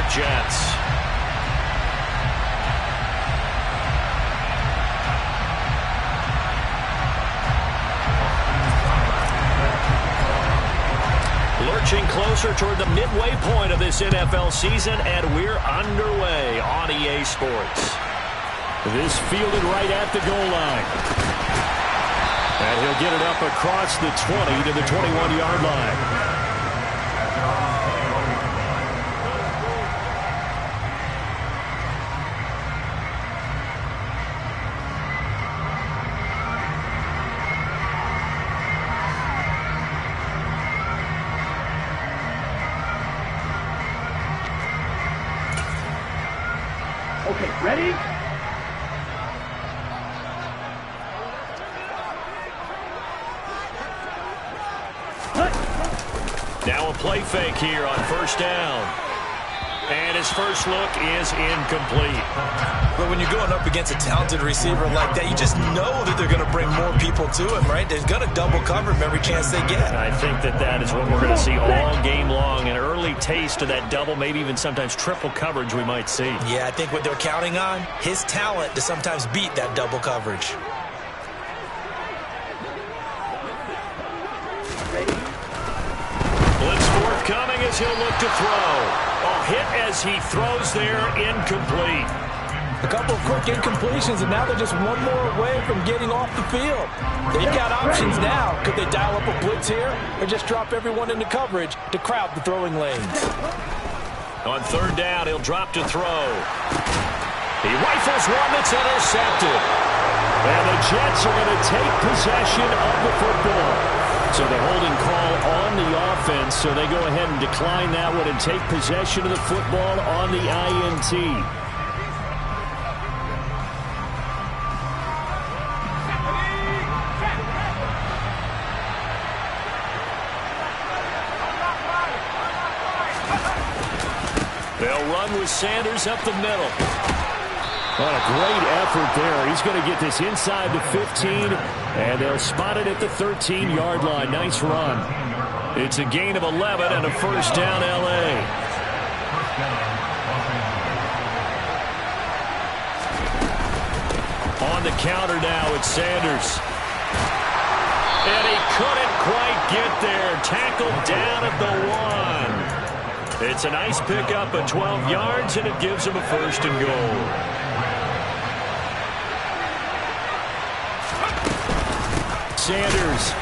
York Jets. Lurching closer toward the midway point of this NFL season, and we're underway on EA Sports. This fielded right at the goal line. And he'll get it up across the 20 to the 21-yard line. Okay, ready? Now a play fake here on first down. And his first look is incomplete. But when you're going up against a talented receiver like that, you just know that they're going to bring more people to him, right? They're going to double cover him every chance they get. I think that is what we're going to see all game long. An early taste of that double, maybe even sometimes triple coverage we might see. Yeah, I think what they're counting on, his talent to sometimes beat that double coverage. Blitz forthcoming as he'll look to throw. A hit as he throws there, incomplete. A couple of quick incompletions, and now they're just one more away from getting off the field. They've got options now. Could they dial up a blitz here or just drop everyone into coverage to crowd the throwing lanes? On third down, he'll drop to throw. He rifles one that's intercepted. And the Jets are going to take possession of the football. So the holding call on the offense, so they go ahead and decline that one and take possession of the football on the INT. They'll run with Sanders up the middle. What a great effort there. He's going to get this inside the 15, and they'll spot it at the 13-yard line. Nice run. It's a gain of 11 and a first down, L.A. On the counter now, it's Sanders. And he couldn't quite get there. Tackled down at the 1. It's a nice pickup of 12 yards, and it gives him a first and goal. Sanders,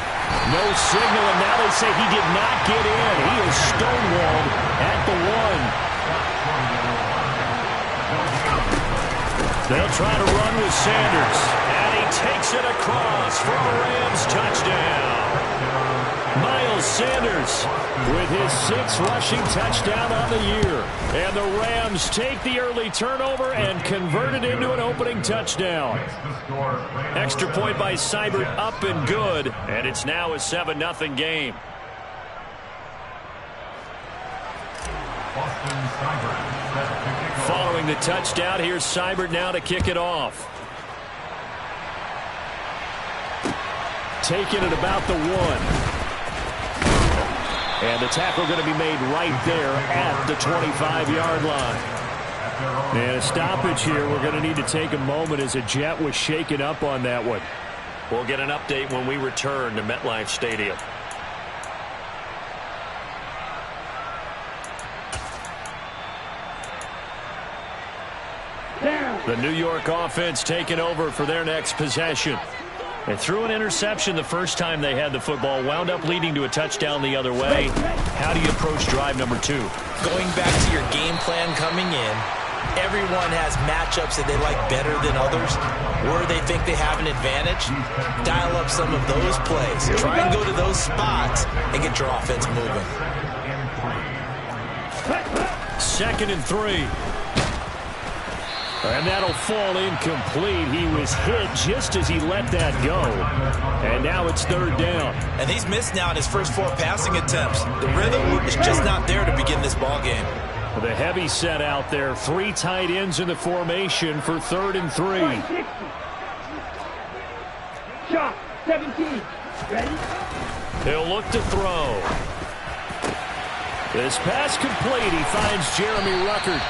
no signal, and now they say he did not get in. He is stonewalled at the 1. They'll try to run with Sanders. And he takes it across for a Rams touchdown. Miles Sanders with his 6th rushing touchdown on the year. And the Rams take the early turnover and convert it into an opening touchdown. Extra point by Seibert, up and good. And it's now a 7-0 game. Following the touchdown, here's Seibert now to kick it off. Taking it about the 1. And the tackle going to be made right there at the 25-yard line. And a stoppage here. We're going to need to take a moment as a Jet was shaken up on that one. We'll get an update when we return to MetLife Stadium. The New York offense taking over for their next possession. They threw an interception the first time they had the football, wound up leading to a touchdown the other way. How do you approach drive number 2? Going back to your game plan coming in, everyone has matchups that they like better than others, where they think they have an advantage. Dial up some of those plays. Try and go to those spots and get your offense moving. 2nd and 3. And that'll fall incomplete. He was hit just as he let that go. And now it's 3rd down. And he's missed now in his first 4 passing attempts. The rhythm is just not there to begin this ball game. The heavy set out there. 3 tight ends in the formation for 3rd and 3. Shot, 17. Ready? He'll look to throw. This pass complete. He finds Jeremy Ruckert.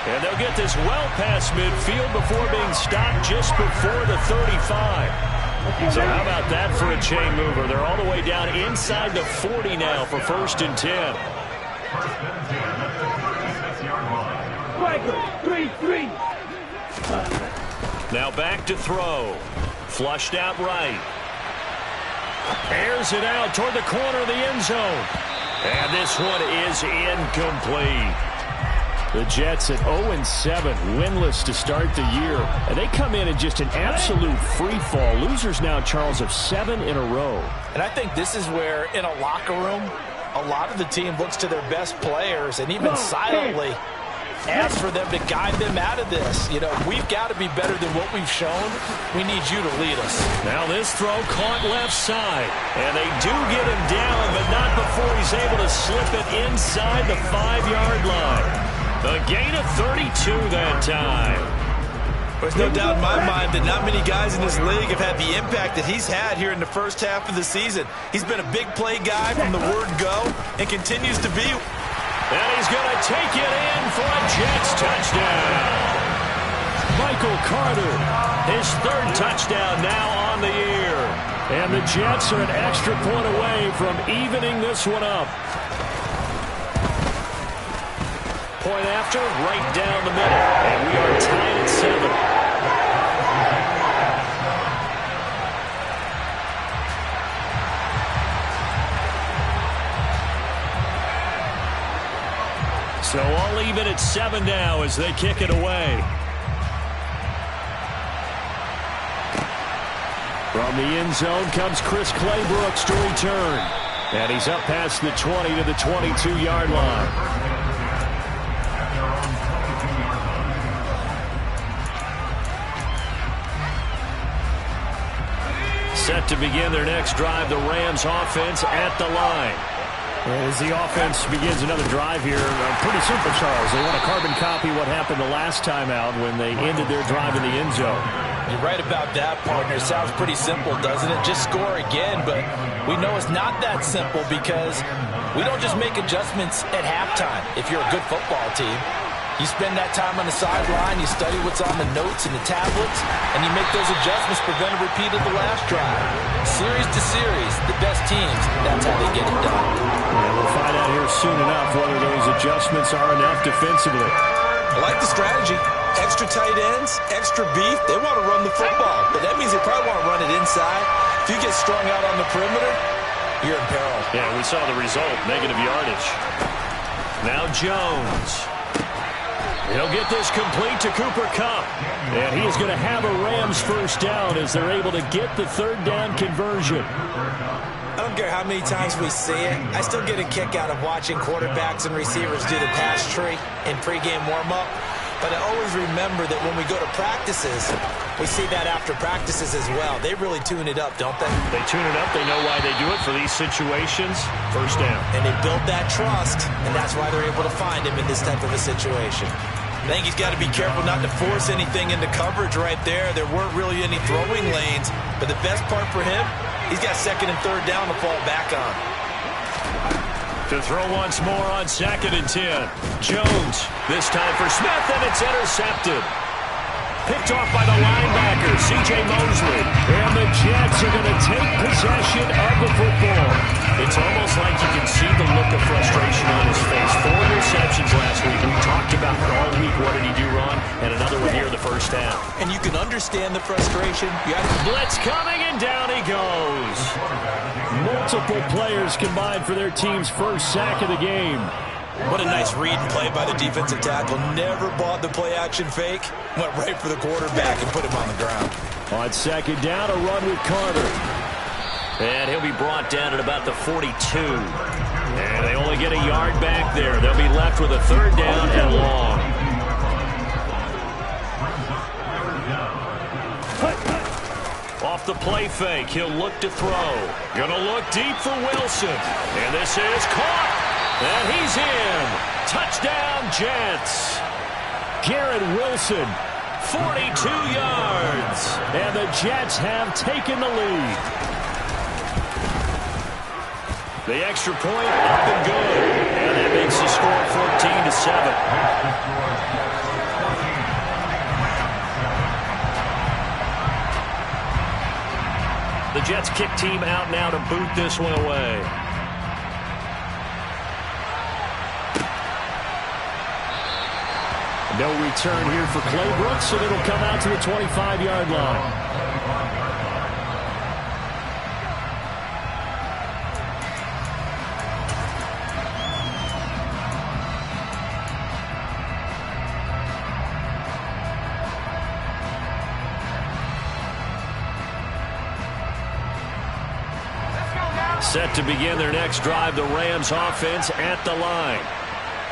And they'll get this well past midfield before being stopped just before the 35. So how about that for a chain mover? They're all the way down inside the 40 now for 1st and 10. Now back to throw. Flushed out right. Airs it out toward the corner of the end zone. And this one is incomplete. The Jets at 0-7, winless to start the year. And they come in just an absolute free fall. Losers now, Charles, of 7 in a row. And I think this is where, in a locker room, a lot of the team looks to their best players and even silently asks for them to guide them out of this. You know, we've got to be better than what we've shown. We need you to lead us. Now this throw caught left side. And they do get him down, but not before he's able to slip it inside the 5-yard line. A gain of 32 that time. There's no doubt in my mind that not many guys in this league have had the impact that he's had here in the first half of the season. He's been a big play guy from the word go and continues to be. And he's going to take it in for a Jets touchdown. Michael Carter, his 3rd touchdown now on the year. And the Jets are an extra point away from evening this one up. Point after, right down the middle. And we are tied at 7. So all even at 7 now as they kick it away. From the end zone comes Chris Claybrooks to return. And he's up past the 20 to the 22-yard line. Set to begin their next drive, the Rams offense at the line. As the offense begins another drive here, pretty simple, Charles. They want to carbon copy what happened the last time out when they ended their drive in the end zone. You're right about that, partner. It sounds pretty simple, doesn't it? Just score again, but we know it's not that simple because we don't just make adjustments at halftime if you're a good football team. You spend that time on the sideline, you study what's on the notes and the tablets, and you make those adjustments, prevent a repeat of the last drive. Series to series, the best teams, that's how they get it done. And we'll find out here soon enough whether those adjustments are enough defensively. I like the strategy. Extra tight ends, extra beef. They want to run the football, but that means they probably want to run it inside. If you get strung out on the perimeter, you're in peril. Yeah, we saw the result, negative yardage. Now Jones. He'll get this complete to Cooper Kupp. And he is going to have a Rams first down as they're able to get the 3rd down conversion. I don't care how many times we see it. I still get a kick out of watching quarterbacks and receivers do the pass tree in pregame warm-up. But I always remember that when we go to practices, we see that after practices as well. They really tune it up, don't they? They tune it up. They know why they do it for these situations. First down. And they build that trust, and that's why they're able to find him in this type of a situation. I think he's got to be careful not to force anything into coverage right there. There weren't really any throwing lanes. But the best part for him, he's got 2nd and 3rd down to fall back on. To throw once more on 2nd and 10. Jones, this time for Smith, and it's intercepted. Picked off by the linebacker, C.J. Mosley. And the Jets are going to take possession of the football. It's almost like you can see the look of frustration on his face. 4 interceptions last week. We talked about it all week. What did he do wrong? And another one here in the first half. And you can understand the frustration. Blitz coming, and down he goes. Multiple players combined for their team's first sack of the game. What a nice read and play by the defensive tackle. Never bought the play-action fake. Went right for the quarterback and put him on the ground. On 2nd down, a run with Carter. And he'll be brought down at about the 42. And they only get a yard back there. They'll be left with a 3rd down and long. Off the play fake, he'll look to throw. Gonna look deep for Wilson. And this is caught. And he's in. Touchdown, Jets. Garrett Wilson, 42 yards. And the Jets have taken the lead. The extra point up and good. And that makes 14-7. The Jets kick team out now to boot this one away. No return here for Clay Brooks, and it'll come out to the 25-yard line. Set to begin their next drive, the Rams offense at the line.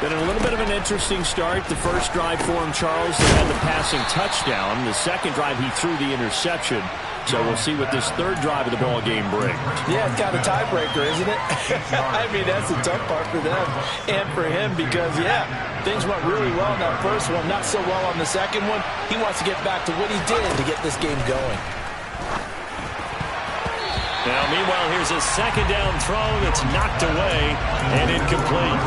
Been a little bit of an interesting start. The first drive for him, Charles, they had the passing touchdown. The second drive, he threw the interception. So we'll see what this third drive of the ball game brings. Yeah, it's kind of a tiebreaker, isn't it? I mean, that's the tough part for them and for him because, yeah, things went really well in that first one, not so well on the second one. He wants to get back to what he did to get this game going. Now, meanwhile, here's a second down throw that's knocked away and incomplete.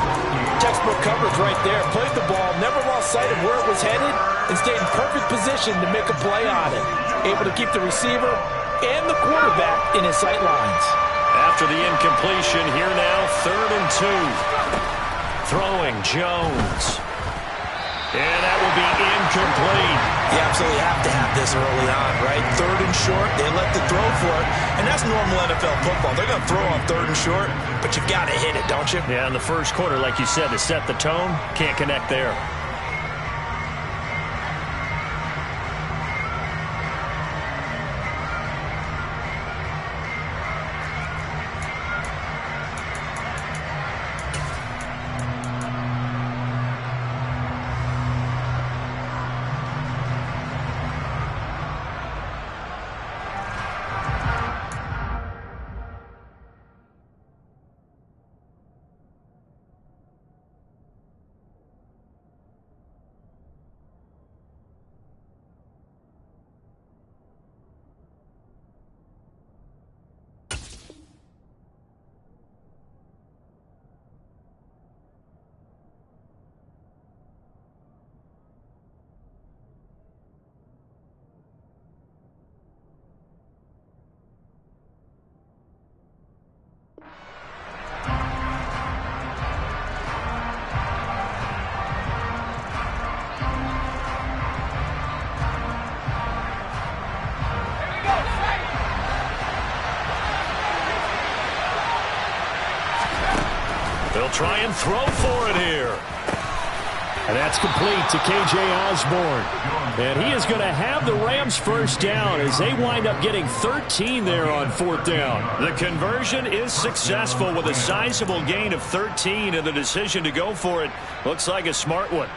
Textbook coverage right there. Played the ball, never lost sight of where it was headed, and stayed in perfect position to make a play on it. Able to keep the receiver and the quarterback in his sight lines. After the incompletion, here now, 3rd and 2. Throwing Jones. And that will be incomplete. You absolutely have to have this early on, right? 3rd and short, they let the throw for it. And that's normal NFL football. They're going to throw on 3rd and short, but you've got to hit it, don't you? Yeah, in the first quarter, like you said, to set the tone, can't connect there. They'll try and throw for it here. And that's complete to K.J. Osborne. And he is going to have the Rams first down as they wind up getting 13 there on 4th down. The conversion is successful with a sizable gain of 13, and the decision to go for it looks like a smart one.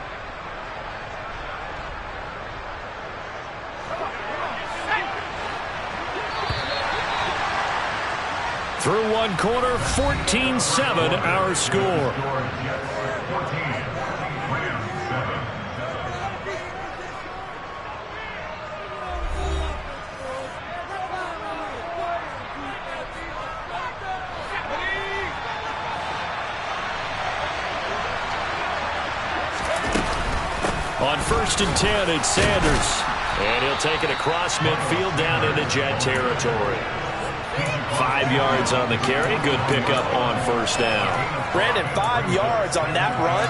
Through one quarter, 14-7 our score. On 1st and 10, it's Sanders. And he'll take it across midfield down into Jet territory. 5 yards on the carry. Good pickup on 1st down. Brandon, 5 yards on that run.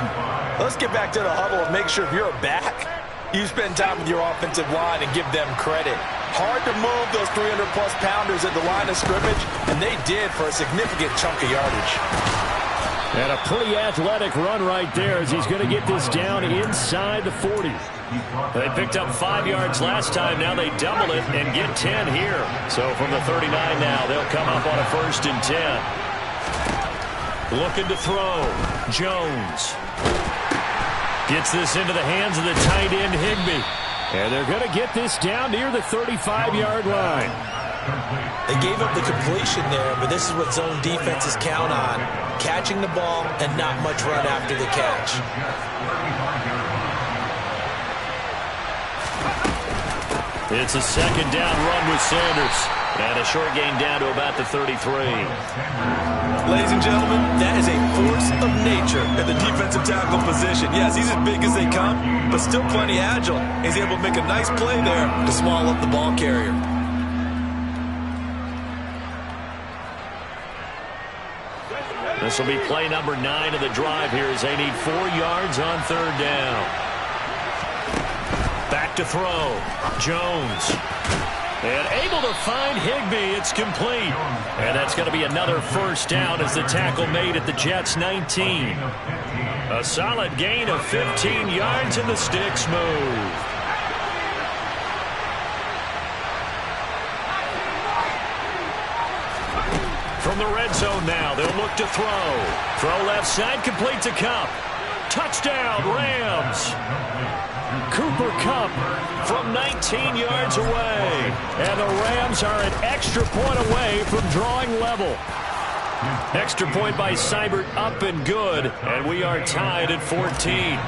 Let's get back to the huddle and make sure if you're a back, you spend time with your offensive line and give them credit. Hard to move those 300-plus pounders at the line of scrimmage, and they did for a significant chunk of yardage. And a pretty athletic run right there as he's going to get this down inside the 40. They picked up 5 yards last time. Now they double it and get 10 here. So from the 39 now, they'll come up on a 1st and 10. Looking to throw. Jones. Gets this into the hands of the tight end, Higbee. And they're going to get this down near the 35-yard line. They gave up the completion there, but this is what zone defenses count on. Catching the ball and not much run after the catch. It's a 2nd down run with Sanders. And a short gain down to about the 33. Ladies and gentlemen, that is a force of nature in the defensive tackle position. Yes, he's as big as they come, but still plenty agile. He's able to make a nice play there to small up the ball carrier. This will be play number 9 of the drive here as they need 4 yards on 3rd down. Back to throw. Jones. And able to find Higbee. It's complete. And that's going to be another 1st down as the tackle made at the Jets' 19. A solid gain of 15 yards and the sticks move. From the red zone now, they'll look to throw. Throw left side, complete to Kupp. Touchdown, Rams. Cooper Kupp from 19 yards away. And the Rams are an extra point away from drawing level. Extra point by Seibert up and good. And we are tied at 14.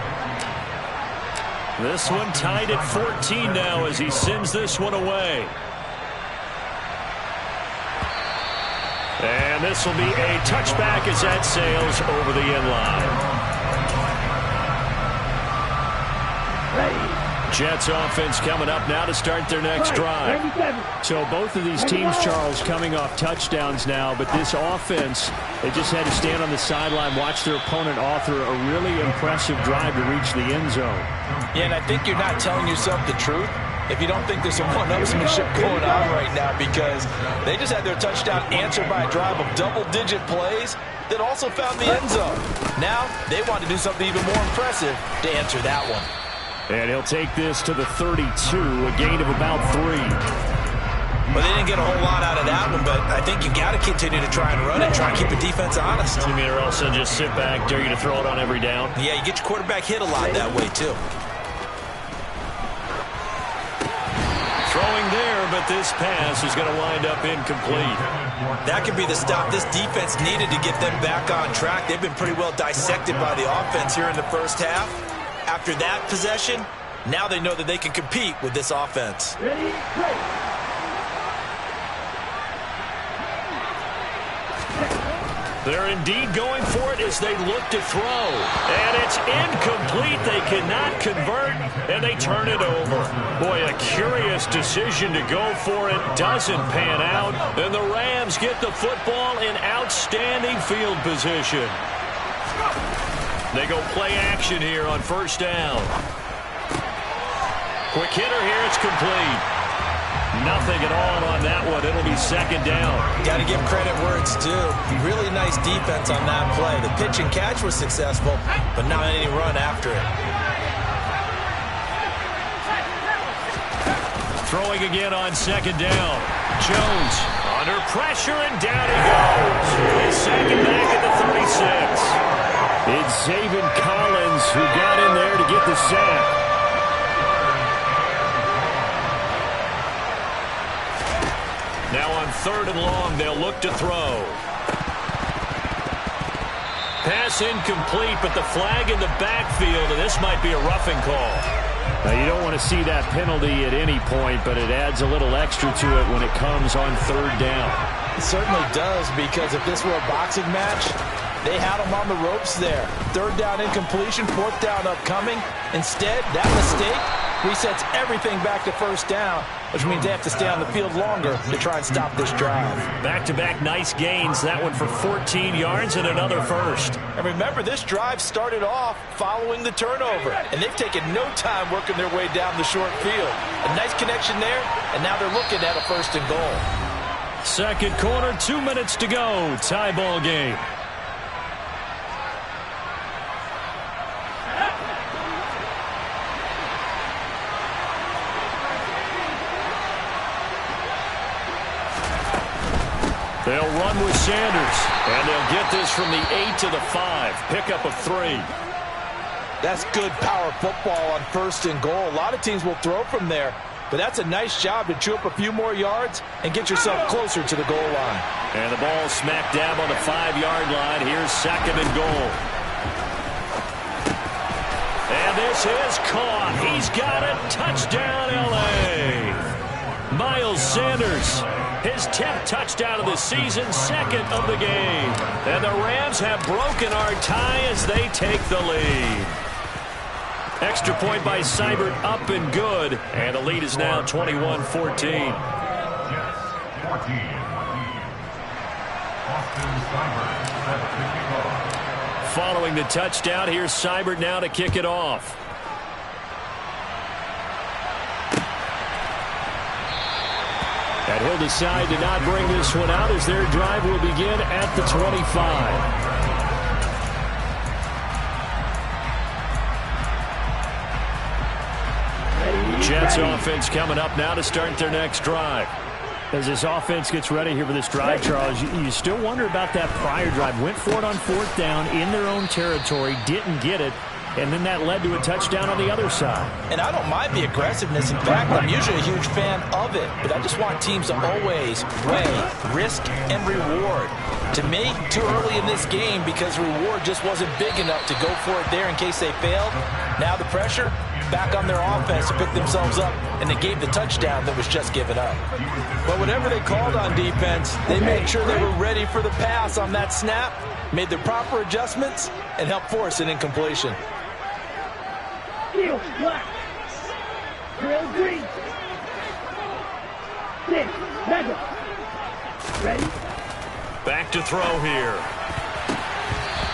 This one tied at 14 now as he sends this one away. And this will be a touchback as that sails over the end line. Jets offense coming up now to start their next drive. So both of these teams, Charles, coming off touchdowns now, but this offense, they just had to stand on the sideline, watch their opponent author a really impressive drive to reach the end zone. Yeah, and I think you're not telling yourself the truth if you don't think there's some one-upsmanship going on right now, because they just had their touchdown answered by a drive of double-digit plays that also found the end zone. Now they want to do something even more impressive to answer that one. And he'll take this to the 32, a gain of about 3. Well, they didn't get a whole lot out of that one, but I think you got to continue to try and run it, try and keep the defense honest. You mean or else they'll just sit back, dare you to throw it on every down? Yeah, you get your quarterback hit a lot that way, too. Throwing there, but this pass is going to wind up incomplete. That could be the stop this defense needed to get them back on track. They've been pretty well dissected by the offense here in the first half. After that possession, now they know that they can compete with this offense. Ready, play. They're indeed going for it as they look to throw. And it's incomplete. They cannot convert, and they turn it over. Boy, a curious decision to go for it. Doesn't pan out, and the Rams get the football in outstanding field position. They go play action here on 1st down. Quick hitter here. It's complete. Nothing at all on that one. It'll be 2nd down. Got to give credit where it's due. Really nice defense on that play. The pitch and catch was successful, but not any run after it. Throwing again on 2nd down. Jones under pressure, and down he goes. They sack him back at the 36. It's Zaven Collins who got in there to get the sack. Now on 3rd and long, they'll look to throw. Pass incomplete, but the flag in the backfield, and this might be a roughing call. Now, you don't want to see that penalty at any point, but it adds a little extra to it when it comes on 3rd down. It certainly does, because if this were a boxing match, they had him on the ropes there. 3rd down incompletion, 4th down upcoming. Instead, that mistake resets everything back to 1st down, which means they have to stay on the field longer to try and stop this drive. Back-to-back nice gains. That one for 14 yards and another 1st. And remember, this drive started off following the turnover, and they've taken no time working their way down the short field. A nice connection there, and now they're looking at a 1st and goal. 2nd quarter, 2 minutes to go. Tie ball game. They'll run with Sanders, and they'll get this from the 8 to the 5. Pickup of 3. That's good power football on 1st and goal. A lot of teams will throw from there, but that's a nice job to chew up a few more yards and get yourself closer to the goal line. And the ball smack dab on the 5-yard line. Here's 2nd and goal. And this is caught. He's got it. Touchdown, L.A. Miles Sanders, his 10th touchdown of the season, second of the game. And the Rams have broken our tie as they take the lead. Extra point by Seibert, up and good. And the lead is now 21-14. Following the touchdown, here's Seibert now to kick it off. And he'll decide to not bring this one out as their drive will begin at the 25. Jets offense coming up now to start their next drive. As this offense gets ready here for this drive, Charles, you still wonder about that prior drive. Went for it on 4th down in their own territory, didn't get it, and then that led to a touchdown on the other side. And I don't mind the aggressiveness. In fact, I'm usually a huge fan of it, but I just want teams to always weigh risk and reward. To me, too early in this game because reward just wasn't big enough to go for it there in case they failed. Now the pressure back on their offense to pick themselves up, and they gave the touchdown that was just given up. But whatever they called on defense, they made sure they were ready for the pass on that snap, made the proper adjustments, and helped force an incompletion. Field black. Drill green. 6, mega. Ready? Back to throw here.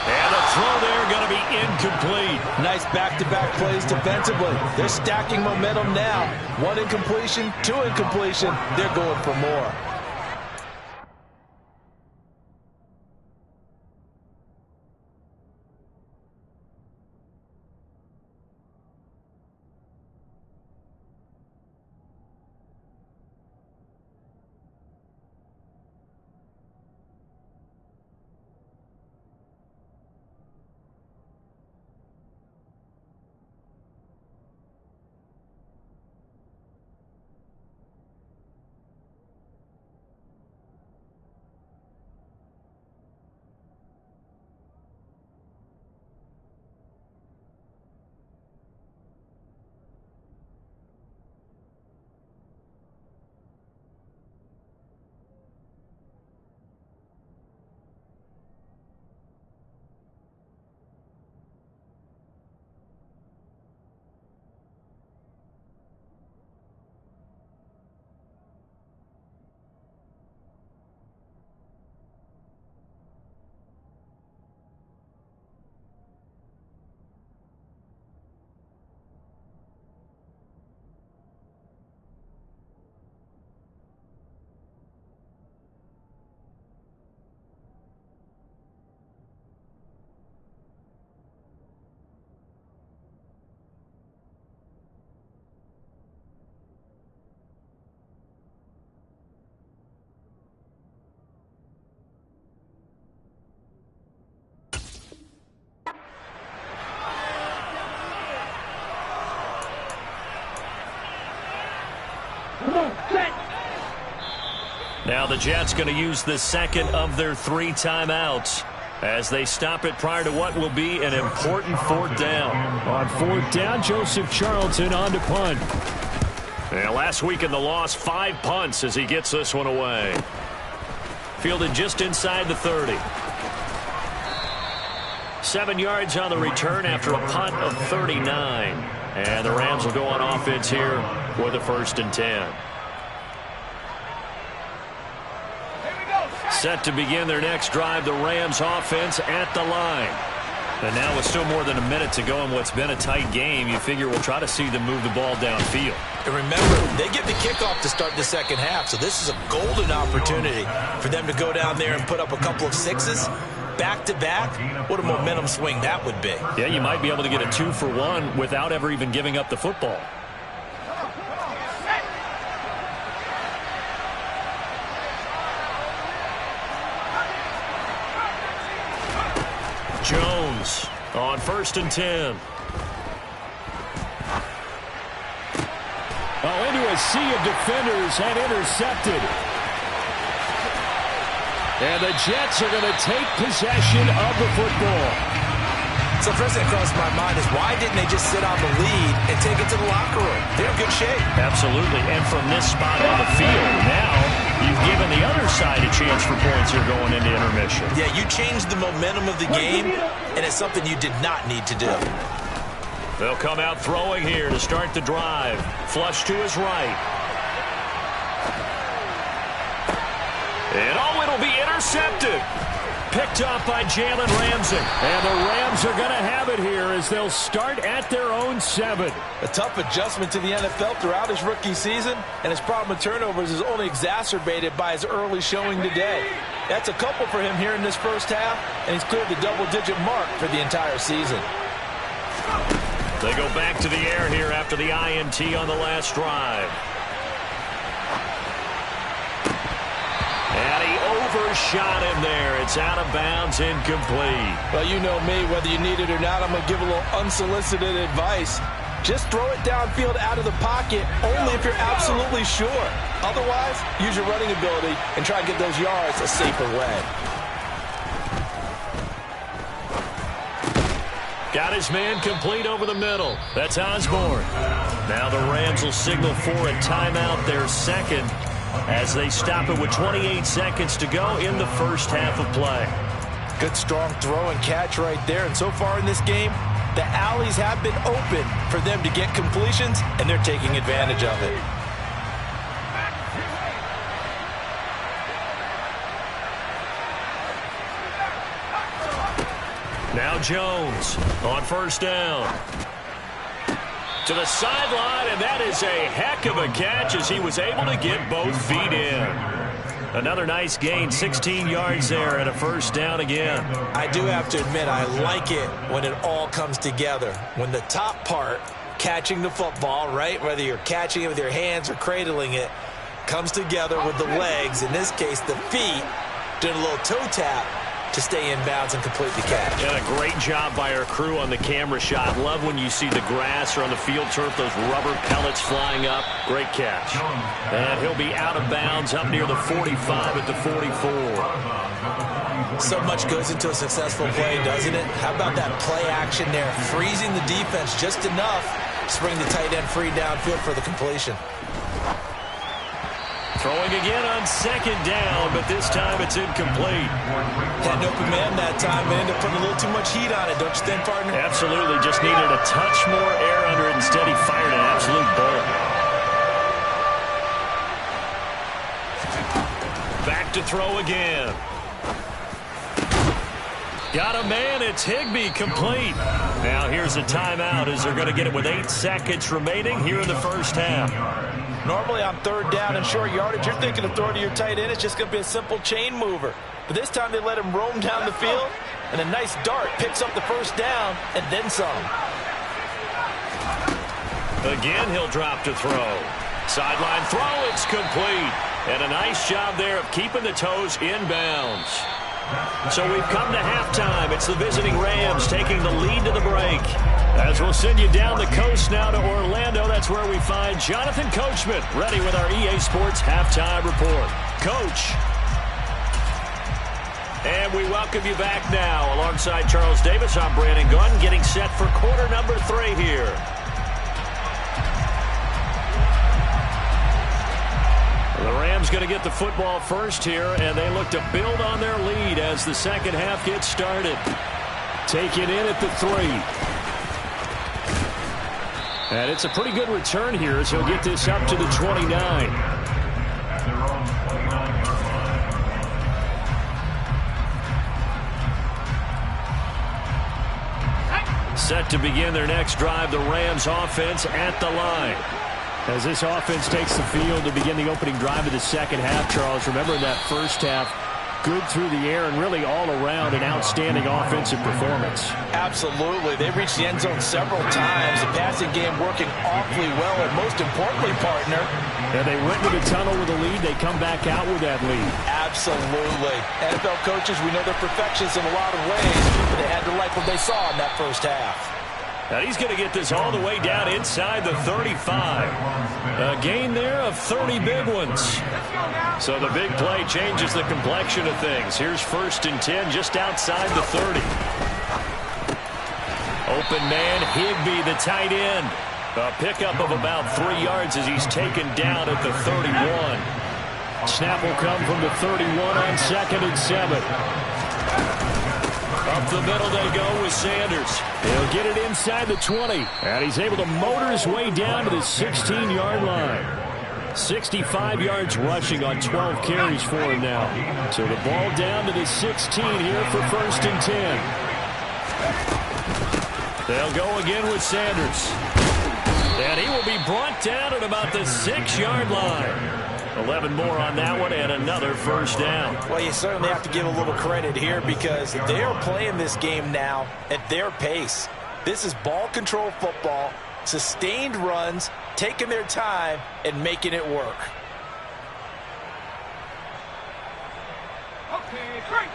And the throw there going to be incomplete. Nice back-to-back plays defensively. They're stacking momentum now. 1 incompletion, 2 incompletion. They're going for more. Now the Jets going to use the second of their 3 timeouts as they stop it prior to what will be an important 4th down. On 4th down, Joseph Charlton on to punt. And last week in the loss, 5 punts as he gets this one away. Fielded just inside the 30. 7 yards on the return after a punt of 39. And the Rams will go on offense here with a 1st and 10. Set to begin their next drive, the Rams offense at the line. And now with still more than a minute to go in what's been a tight game, you figure we'll try to see them move the ball downfield. And remember, they get the kickoff to start the second half, so this is a golden opportunity for them to go down there and put up a couple of 6s. Back-to-back, what a momentum swing that would be. Yeah, you might be able to get a 2-for-1 without ever even giving up the football. Jones on 1st and 10. Oh, into a sea of defenders and intercepted. And the Jets are going to take possession of the football. So first thing that crosses my mind is why didn't they just sit on the lead and take it to the locker room? They're in good shape. Absolutely. And from this spot on the field, now you've given the other side a chance for points here going into intermission. Yeah, you changed the momentum of the game, and it's something you did not need to do. They'll come out throwing here to start the drive. Flush to his right. And it'll be intercepted. Picked off by Jalen Ramsey. And the Rams are going to have it here as they'll start at their own 7. A tough adjustment to the NFL throughout his rookie season, and his problem with turnovers is only exacerbated by his early showing today. That's a couple for him here in this first half, and he's cleared the double-digit mark for the entire season. They go back to the air here after the INT on the last drive. And he overshot him there. It's out of bounds, incomplete. Well, you know me, whether you need it or not, I'm going to give a little unsolicited advice. Just throw it downfield out of the pocket only if you're absolutely sure. Otherwise, use your running ability and try to get those yards a safer way. Got his man complete over the middle. That's Osborne. Now the Rams will signal for a timeout, their second, as they stop it with 28 seconds to go in the first half of play. Good, strong throw and catch right there. And so far in this game, the alleys have been open for them to get completions, and they're taking advantage of it. Now Jones on first down. To the sideline, and that is a heck of a catch as he was able to get both feet in. Another nice gain, 16 yards there and a first down again. I do have to admit, I like it when it all comes together. When the top part, catching the football, right, whether you're catching it with your hands or cradling it, comes together with the legs, in this case the feet, doing a little toe tap to stay in bounds and complete the catch. And a great job by our crew on the camera shot. Love when you see the grass or on the field turf, those rubber pellets flying up. Great catch. And he'll be out of bounds up near the 45 at the 44. So much goes into a successful play, doesn't it? How about that play action there? Freezing the defense just enough to bring the tight end free downfield for the completion. Throwing again on second down, but this time it's incomplete. Had an open man that time, but ended up putting a little too much heat on it, don't you think, partner? Absolutely. Just needed a touch more air under it. Instead, he fired an absolute bullet. Back to throw again. Got a man. It's Higbee, complete. Now here's a timeout as they're going to get it with 8 seconds remaining here in the first half. Normally on third down and short yardage, you're thinking of throwing to your tight end. It's just going to be a simple chain mover. But this time they let him roam down the field, and a nice dart picks up the first down and then some. Again, he'll drop to throw. Sideline throw, it's complete. And a nice job there of keeping the toes inbounds. So we've come to halftime. It's the visiting Rams taking the lead to the break. As we'll send you down the coast now to Orlando, that's where we find Jonathan Coachman ready with our EA Sports Halftime Report. Coach. And we welcome you back now. Alongside Charles Davis, I'm Brandon Gunn, getting set for quarter number 3 here. The Rams going to get the football first here, and they look to build on their lead as the second half gets started. Take it in at the 3. And it's a pretty good return here as he'll get this up to the 29. Set to begin their next drive, the Rams offense at the line. As this offense takes the field to begin the opening drive of the second half, Charles, remember in that first half, good through the air and really all around an outstanding offensive performance. Absolutely. They reached the end zone several times. The passing game working awfully well, and most importantly, partner, and they went to the tunnel with a lead. They come back out with that lead. Absolutely. NFL coaches, we know they're perfectionists in a lot of ways, but they had to like what they saw in that first half. Now he's going to get this all the way down inside the 35. A gain there of 30 big ones. So the big play changes the complexion of things. Here's 1st and 10 just outside the 30. Open man, Higbee, the tight end. A pickup of about 3 yards as he's taken down at the 31. Snap will come from the 31 on 2nd and 7. Up the middle they go with Sanders. He'll get it inside the 20. And he's able to motor his way down to the 16-yard line. 65 yards rushing on 12 carries for him now. So the ball down to the 16 here for 1st and 10. They'll go again with Sanders. And he will be brought down at about the 6-yard line. 11 more on that one and another 1st down. Well, you certainly have to give a little credit here because they are playing this game now at their pace. This is ball control football, sustained runs, taking their time and making it work. Okay, great.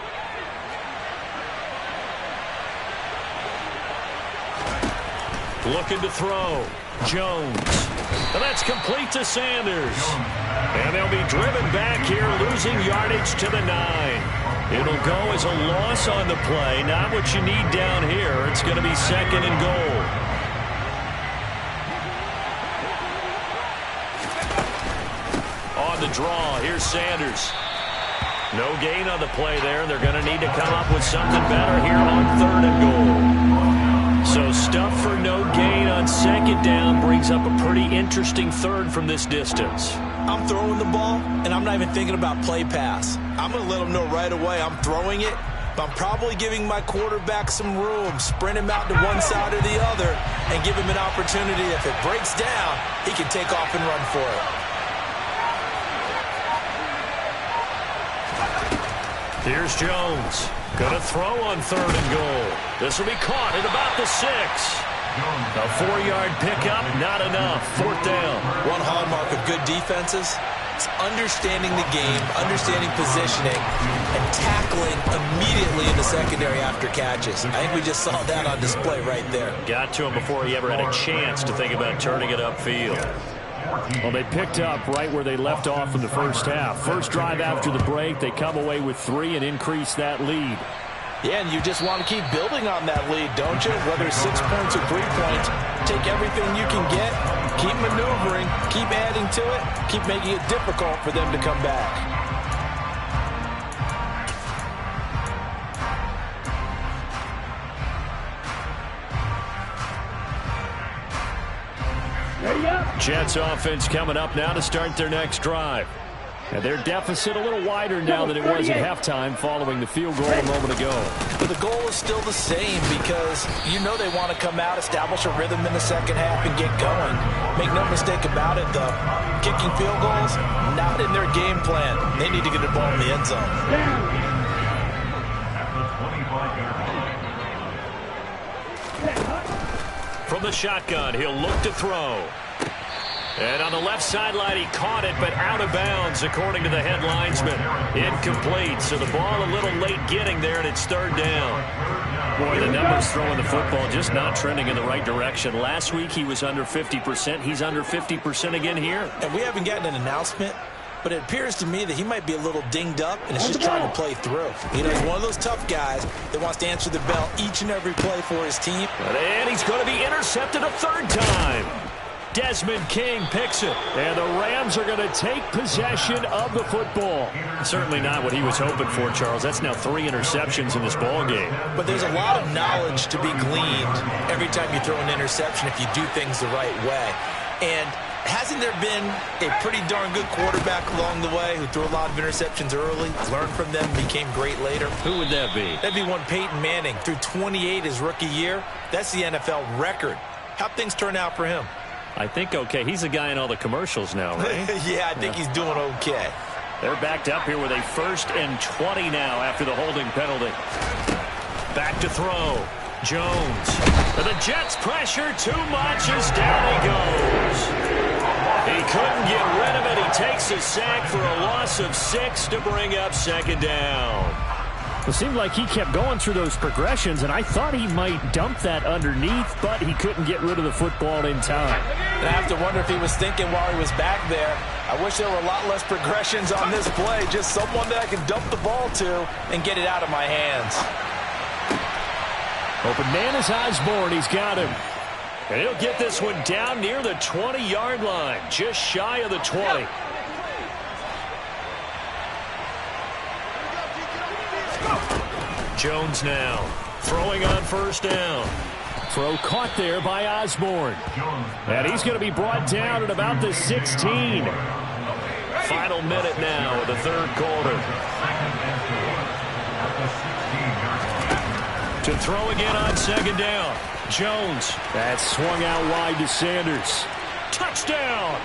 Looking to throw. Jones. And that's complete to Sanders. And they'll be driven back here, losing yardage to the 9. It'll go as a loss on the play. Not what you need down here. It's going to be 2nd and goal. On the draw, here's Sanders. No gain on the play there. They're going to need to come up with something better here on 3rd and goal. So stuff for no gain on 2nd down brings up a pretty interesting 3rd from this distance. I'm throwing the ball, and I'm not even thinking about play pass. I'm going to let them know right away I'm throwing it, but I'm probably giving my quarterback some room, sprint him out to one side or the other, and give him an opportunity. If it breaks down, he can take off and run for it. Here's Jones. Going to throw on 3rd and goal. This will be caught at about the 6. A 4-yard pickup, not enough. 4th down. One hallmark of good defenses is understanding the game, understanding positioning, and tackling immediately in the secondary after catches. I think we just saw that on display right there. Got to him before he ever had a chance to think about turning it upfield. Well, they picked up right where they left off in the 1st half. First drive after the break, they come away with 3 and increase that lead. Yeah, and you just want to keep building on that lead, don't you? Whether it's 6 points or 3 points, take everything you can get, keep maneuvering, keep adding to it, keep making it difficult for them to come back. Jets offense coming up now to start their next drive. And their deficit a little wider now than it was at halftime following the field goal a moment ago. But the goal is still the same because you know they want to come out, establish a rhythm in the 2nd half, and get going. Make no mistake about it, though. Kicking field goals, not in their game plan. They need to get the ball in the end zone. From the shotgun, he'll look to throw. And on the left sideline, he caught it, but out of bounds, according to the head linesman. Incomplete, so the ball a little late getting there, and it's 3rd down. Boy, the numbers throwing the football just not trending in the right direction. Last week, he was under 50%. He's under 50% again here. And we haven't gotten an announcement, but it appears to me that he might be a little dinged up, and it's just trying to play through. You know, he's one of those tough guys that wants to answer the bell each and every play for his team. And he's going to be intercepted a 3rd time. Desmond King picks it. And the Rams are going to take possession of the football. Certainly not what he was hoping for, Charles. That's now 3 interceptions in this ball game. But there's a lot of knowledge to be gleaned every time you throw an interception if you do things the right way. And hasn't there been a pretty darn good quarterback along the way who threw a lot of interceptions early, learned from them, became great later? Who would that be? That'd be one Peyton Manning. Threw 28 his rookie year. That's the NFL record. How'd things turn out for him? I think okay. He's a guy in all the commercials now, right? Yeah, I think he's doing okay. They're backed up here with a 1st and 20 now after the holding penalty. Back to throw. Jones. But the Jets pressure too much as down he goes. He couldn't get rid of it. He takes a sack for a loss of 6 to bring up 2nd down. It seemed like he kept going through those progressions, and I thought he might dump that underneath, but he couldn't get rid of the football in time. And I have to wonder if he was thinking while he was back there, I wish there were a lot less progressions on this play, just someone that I can dump the ball to and get it out of my hands. Open man is Osborne. He's got him. And he'll get this one down near the 20-yard line, just shy of the 20. Jones now throwing on first down. Throw caught there by Osborne. And he's going to be brought down at about the 16. Final minute now of the third quarter. To throw again on second down. Jones. That swung out wide to Sanders. Touchdown!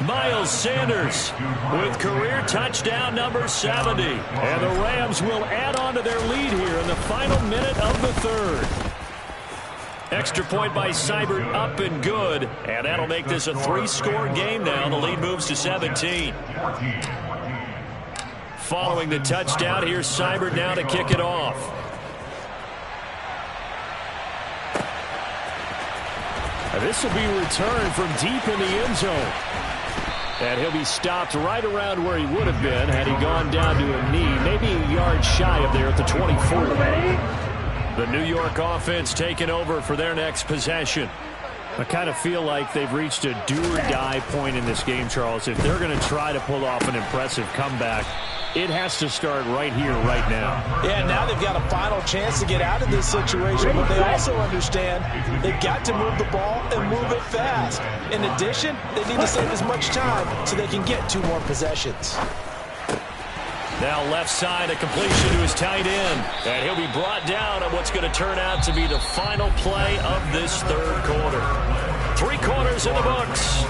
Miles Sanders with career touchdown number 70. And the Rams will add on to their lead here in the final minute of the third. Extra point by Seibert up and good. And that'll make this a 3-score game now. The lead moves to 17. Following the touchdown, here's Seibert now to kick it off. This will be returned from deep in the end zone. And he'll be stopped right around where he would have been had he gone down to a knee, maybe a yard shy of there at the 24. The New York offense taking over for their next possession. I kind of feel like they've reached a do-or-die point in this game, Charles. If they're going to try to pull off an impressive comeback, it has to start right here, right now. Yeah, now they've got a final chance to get out of this situation, but they also understand they've got to move the ball and move it fast. In addition, they need to save as much time so they can get 2 more possessions. Now left side, a completion to his tight end. And he'll be brought down on what's going to turn out to be the final play of this third quarter. 3 quarters in the books.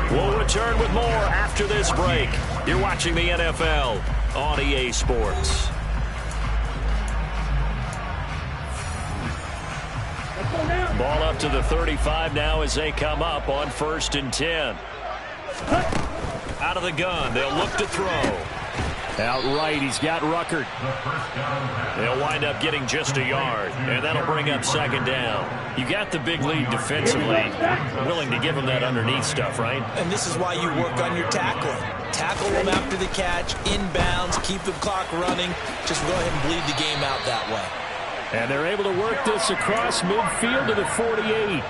We'll return with more after this break. You're watching the NFL on EA Sports. Ball up to the 35 now as they come up on 1st and 10. Out of the gun, they'll look to throw. Out right, he's got Ruckert. They'll wind up getting just a yard, and that'll bring up 2nd down. You got the big lead defensively. Willing to give them that underneath stuff, right? And this is why you work on your tackling. Tackle them after the catch, inbounds, keep the clock running. Just go ahead and bleed the game out that way. And they're able to work this across midfield to the 48.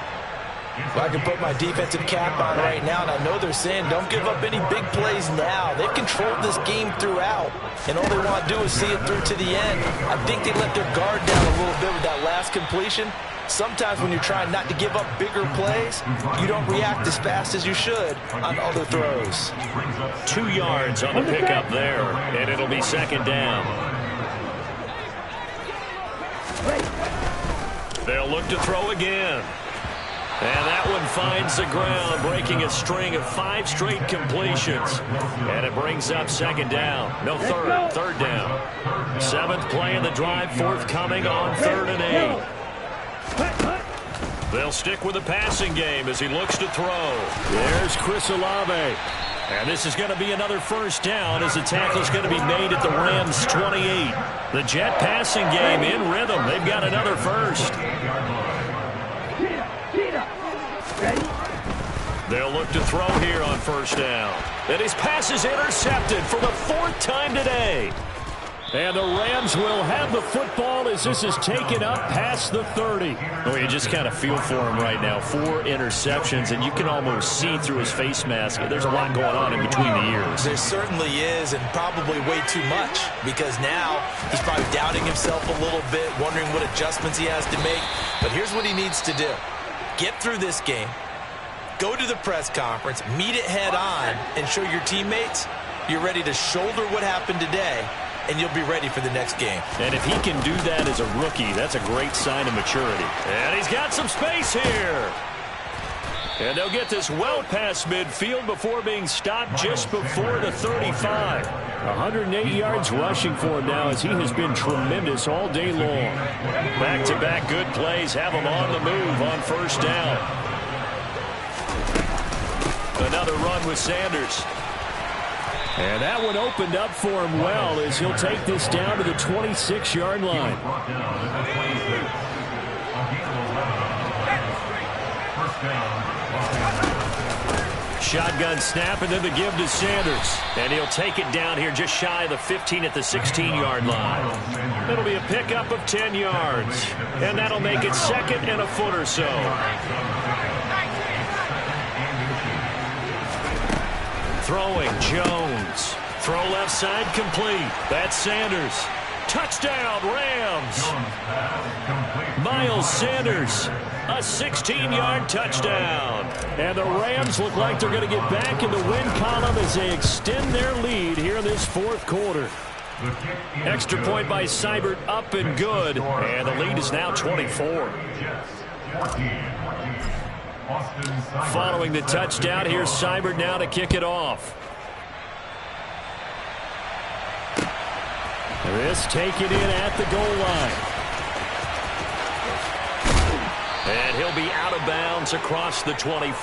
Well, I can put my defensive cap on right now, and I know they're saying don't give up any big plays now. They've controlled this game throughout, and all they want to do is see it through to the end. I think they let their guard down a little bit with that last completion. Sometimes when you're trying not to give up bigger plays, you don't react as fast as you should on other throws. 2 yards on the pickup there, and it'll be 2nd down. They'll look to throw again. And that one finds the ground, breaking a string of 5 straight completions. And it brings up 2nd down. No, third down. 7th play in the drive, forthcoming on 3rd and 8. They'll stick with the passing game as he looks to throw. There's Chris Olave. And this is going to be another 1st down as the tackle's going to be made at the Rams' 28. The Jet passing game in rhythm. They've got another 1st. They'll look to throw here on 1st down. And his pass is intercepted for the 4th time today. And the Rams will have the football as this is taken up past the 30. Oh, you just kind of feel for him right now. 4 interceptions, and you can almost see through his face mask. There's a lot going on in between the ears. There certainly is, and probably way too much, because now he's probably doubting himself a little bit, wondering what adjustments he has to make. But here's what he needs to do. Get through this game. Go to the press conference, meet it head on, and show your teammates you're ready to shoulder what happened today, and you'll be ready for the next game. And if he can do that as a rookie, that's a great sign of maturity. And he's got some space here. And they'll get this well past midfield before being stopped just before the 35. 108 yards rushing for him now as he has been tremendous all day long. Back-to-back good plays have him on the move on 1st down. Another run with Sanders. And that one opened up for him well as he'll take this down to the 26-yard line. Shotgun snap and then the give to Sanders. And he'll take it down here just shy of the 15 at the 16-yard line. It'll be a pickup of 10 yards. And that'll make it second and a foot or so. Throwing, Jones. Throw left side complete. That's Sanders. Touchdown, Rams. Miles Sanders, a 16-yard touchdown. And the Rams look like they're going to get back in the win column as they extend their lead here in this fourth quarter. Extra point by Seibert, up and good. And the lead is now 24. Following the touchdown, here's Seibert now to kick it off. This taken in at the goal line. And he'll be out of bounds across the 25.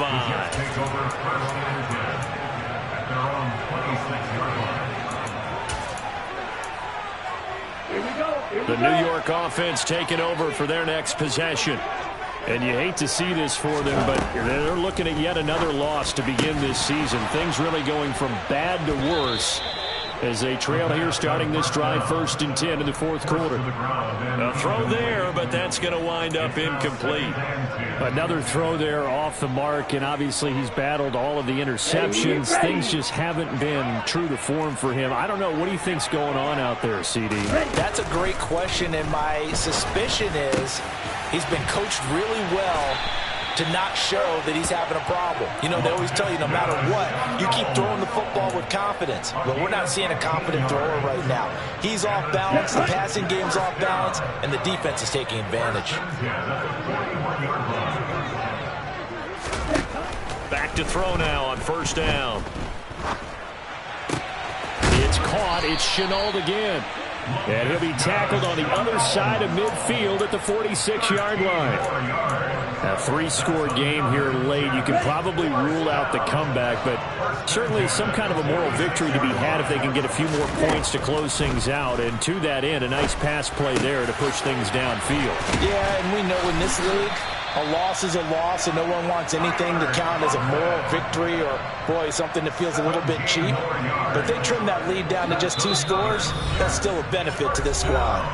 The New York offense taking over for their next possession. And you hate to see this for them, but they're looking at yet another loss to begin this season. Things really going from bad to worse as they trail here starting this drive 1st and 10 in the fourth quarter. A throw there, but that's going to wind up incomplete. Another throw there off the mark, and obviously he's battled all of the interceptions. Things just haven't been true to form for him. I don't know. What do you think's going on out there, CD? That's a great question, and my suspicion is he's been coached really well to not show that he's having a problem. You know, they always tell you no matter what, you keep throwing the football with confidence. But we're not seeing a confident thrower right now. He's off balance, the passing game's off balance, and the defense is taking advantage. Back to throw now on 1st down. It's caught. It's Chenault again. And he'll be tackled on the other side of midfield at the 46-yard line. A 3-score game here late. You can probably rule out the comeback, but certainly some kind of a moral victory to be had if they can get a few more points to close things out. And to that end, a nice pass play there to push things downfield. Yeah, and we know in this league, a loss is a loss, and no one wants anything to count as a moral victory or, boy, something that feels a little bit cheap. But if they trim that lead down to just 2 scores, that's still a benefit to this squad.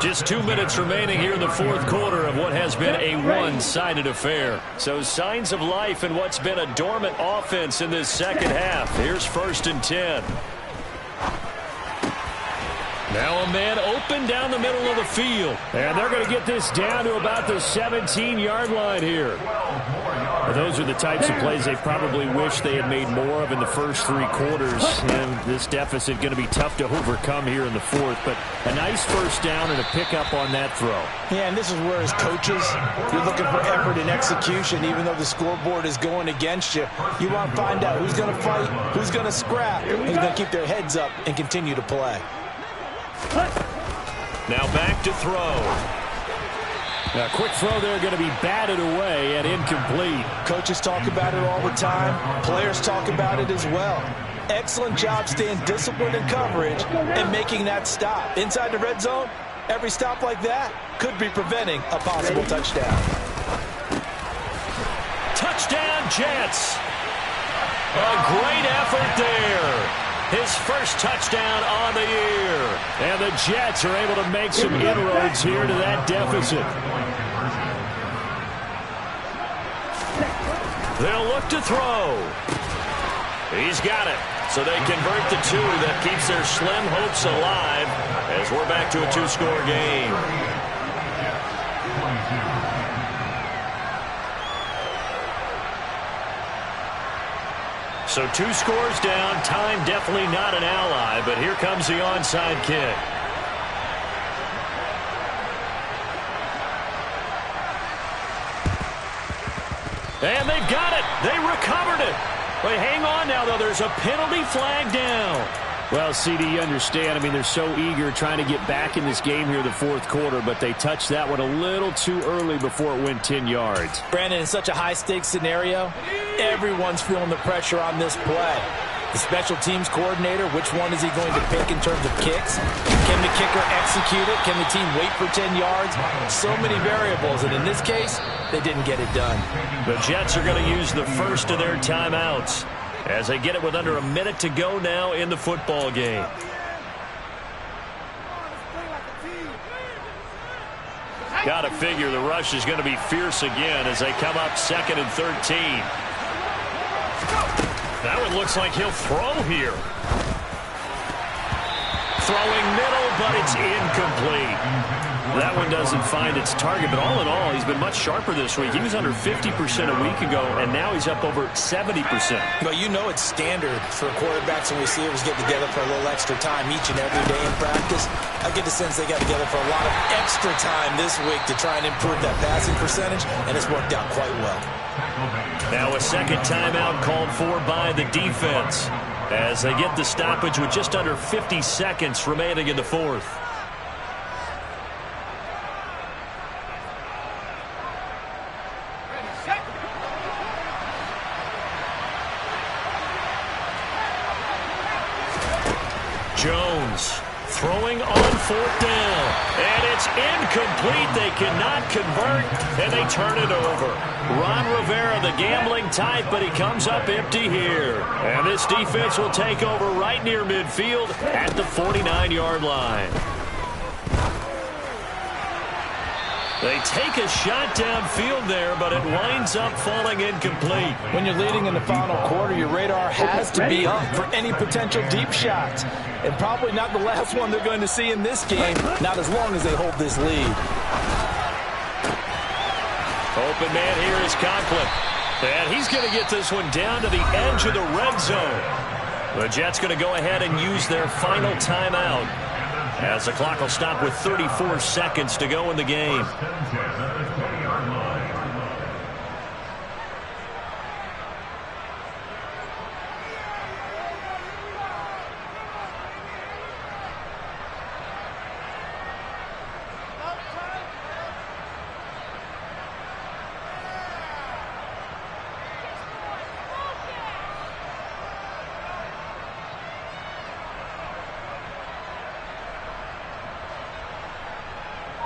Just 2 minutes remaining here in the fourth quarter of what has been a one-sided affair. So signs of life in what's been a dormant offense in this second half. Here's 1st and 10. Now a man open down the middle of the field. And they're going to get this down to about the 17-yard line here. Well, those are the types of plays they probably wish they had made more of in the first 3 quarters. And this deficit going to be tough to overcome here in the fourth. But a nice 1st down and a pickup on that throw. Yeah, and this is where as coaches, you're looking for effort and execution. Even though the scoreboard is going against you, you want to find out who's going to fight, who's going to scrap, who's going to keep their heads up and continue to play. Now back to throw. A quick throw there going to be batted away and incomplete. Coaches talk about it all the time. Players talk about it as well. Excellent job staying disciplined in coverage and making that stop. Inside the red zone, every stop like that could be preventing a possible touchdown. Touchdown, Jets. A great effort there. His first touchdown on the year. And the Jets are able to make some inroads here to that deficit. They'll look to throw. He's got it. So they convert the 2 that keeps their slim hopes alive as we're back to a 2-score game. So 2 scores down. Time definitely not an ally, but here comes the onside kick. And they've got it. They recovered it. Wait, hang on now, though. There's a penalty flag down. Well, CD, you understand. I mean, they're so eager trying to get back in this game here in the fourth quarter, but they touched that one a little too early before it went 10 yards. Brandon, in such a high-stakes scenario, everyone's feeling the pressure on this play. The special teams coordinator, which one is he going to pick in terms of kicks? Can the kicker execute it? Can the team wait for 10 yards? So many variables, and in this case, they didn't get it done. The Jets are going to use the first of their timeouts as they get it with under a minute to go now in the football game. Got to figure the rush is going to be fierce again as they come up 2nd and 13. That one looks like he'll throw here. Throwing middle, but it's incomplete. That one doesn't find its target, but all in all, he's been much sharper this week. He was under 50% a week ago, and now he's up over 70%. Well, you know it's standard for quarterbacks and receivers get together for a little extra time each and every day in practice. I get the sense they got together for a lot of extra time this week to try and improve that passing percentage, and it's worked out quite well. Now a second timeout called for by the defense as they get the stoppage with just under 50 seconds remaining in the fourth. Jones throwing on 4th down, and it's incomplete. They cannot convert, and they turn it over. Ron Rivera, the gambling type, but he comes up empty here. And this defense will take over right near midfield at the 49-yard line. They take a shot downfield there, but it winds up falling incomplete. When you're leading in the final quarter, your radar has to be up for any potential deep shots. And probably not the last one they're going to see in this game, not as long as they hold this lead. Open man here is Conklin. And he's going to get this one down to the edge of the red zone. The Jets going to go ahead and use their final timeout, as the clock will stop with 34 seconds to go in the game.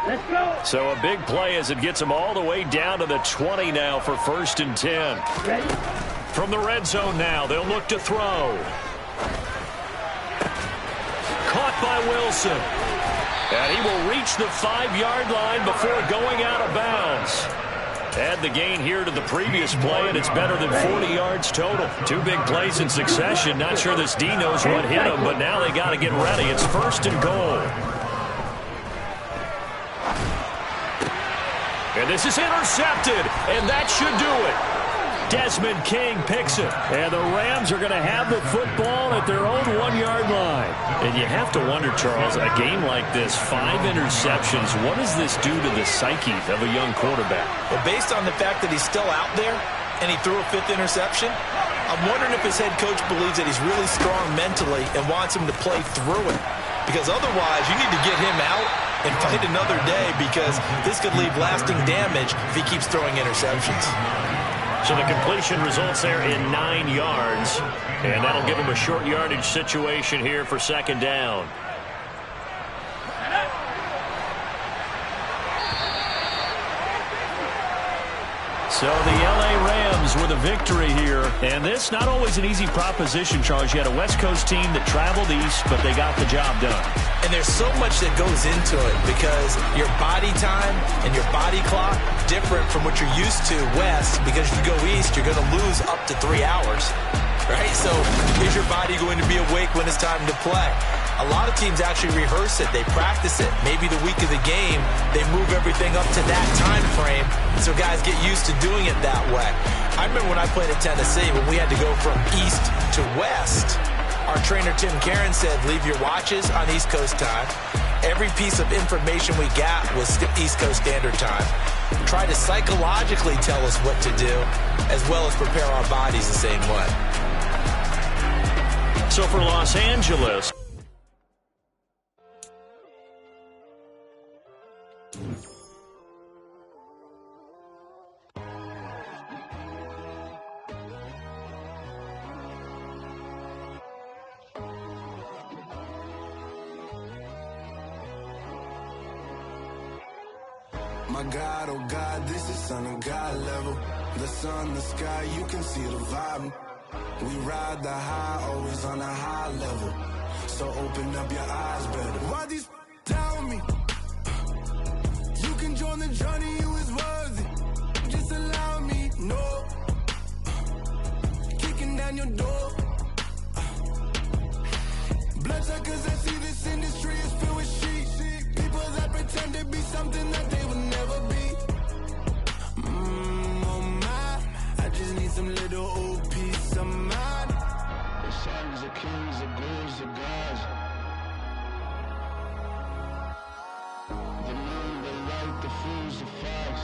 Let's go. So a big play as it gets them all the way down to the 20 now for 1st and 10. Ready? From the red zone now, they'll look to throw. Caught by Wilson. And he will reach the 5-yard line before going out of bounds. Add the gain here to the previous play, and it's better than 40 yards total. 2 big plays in succession. Not sure this D knows what hit him, but now they got to get ready. It's 1st and goal. And this is intercepted, and that should do it. Desmond King picks it, and the Rams are going to have the football at their own 1-yard line. And you have to wonder, Charles, a game like this, 5 interceptions, what does this do to the psyche of a young quarterback? Well, based on the fact that he's still out there and he threw a 5th interception, I'm wondering if his head coach believes that he's really strong mentally and wants him to play through it. Because otherwise, you need to get him out and fight another day, because this could leave lasting damage if he keeps throwing interceptions. So the completion results there in 9 yards, and that'll give him a short yardage situation here for 2nd down. So the L.A. Rams with a victory here. And this, not always an easy proposition, Charles. You had a West Coast team that traveled east, but they got the job done. And there's so much that goes into it, because your body time and your body clock different from what you're used to west, because if you go east, you're going to lose up to 3 hours. Right? So is your body going to be awake when it's time to play? A lot of teams actually rehearse it. They practice it. Maybe the week of the game, they move everything up to that time frame so guys get used to doing it that way. I remember when I played at Tennessee, when we had to go from east to west, our trainer Tim Karen said, leave your watches on East Coast time. Every piece of information we got was East Coast Standard Time. Try to psychologically tell us what to do, as well as prepare our bodies the same way. So for Los Angeles, My God, oh God, this is Son of God level. The sun, the sky, you can see the vibe. We ride the high, always on a high level. So open up your eyes better. Why these tell me? You can join the journey, you is worthy. Just allow me, no. Kicking down your door. Bloodsuckers, I see this industry is filled with sheep. People that pretend to be something that they will never be. Oh my, I just need some little old peace of mind. The sons of kings, the ghouls, the gods. The moon, the light, the fools, the facts.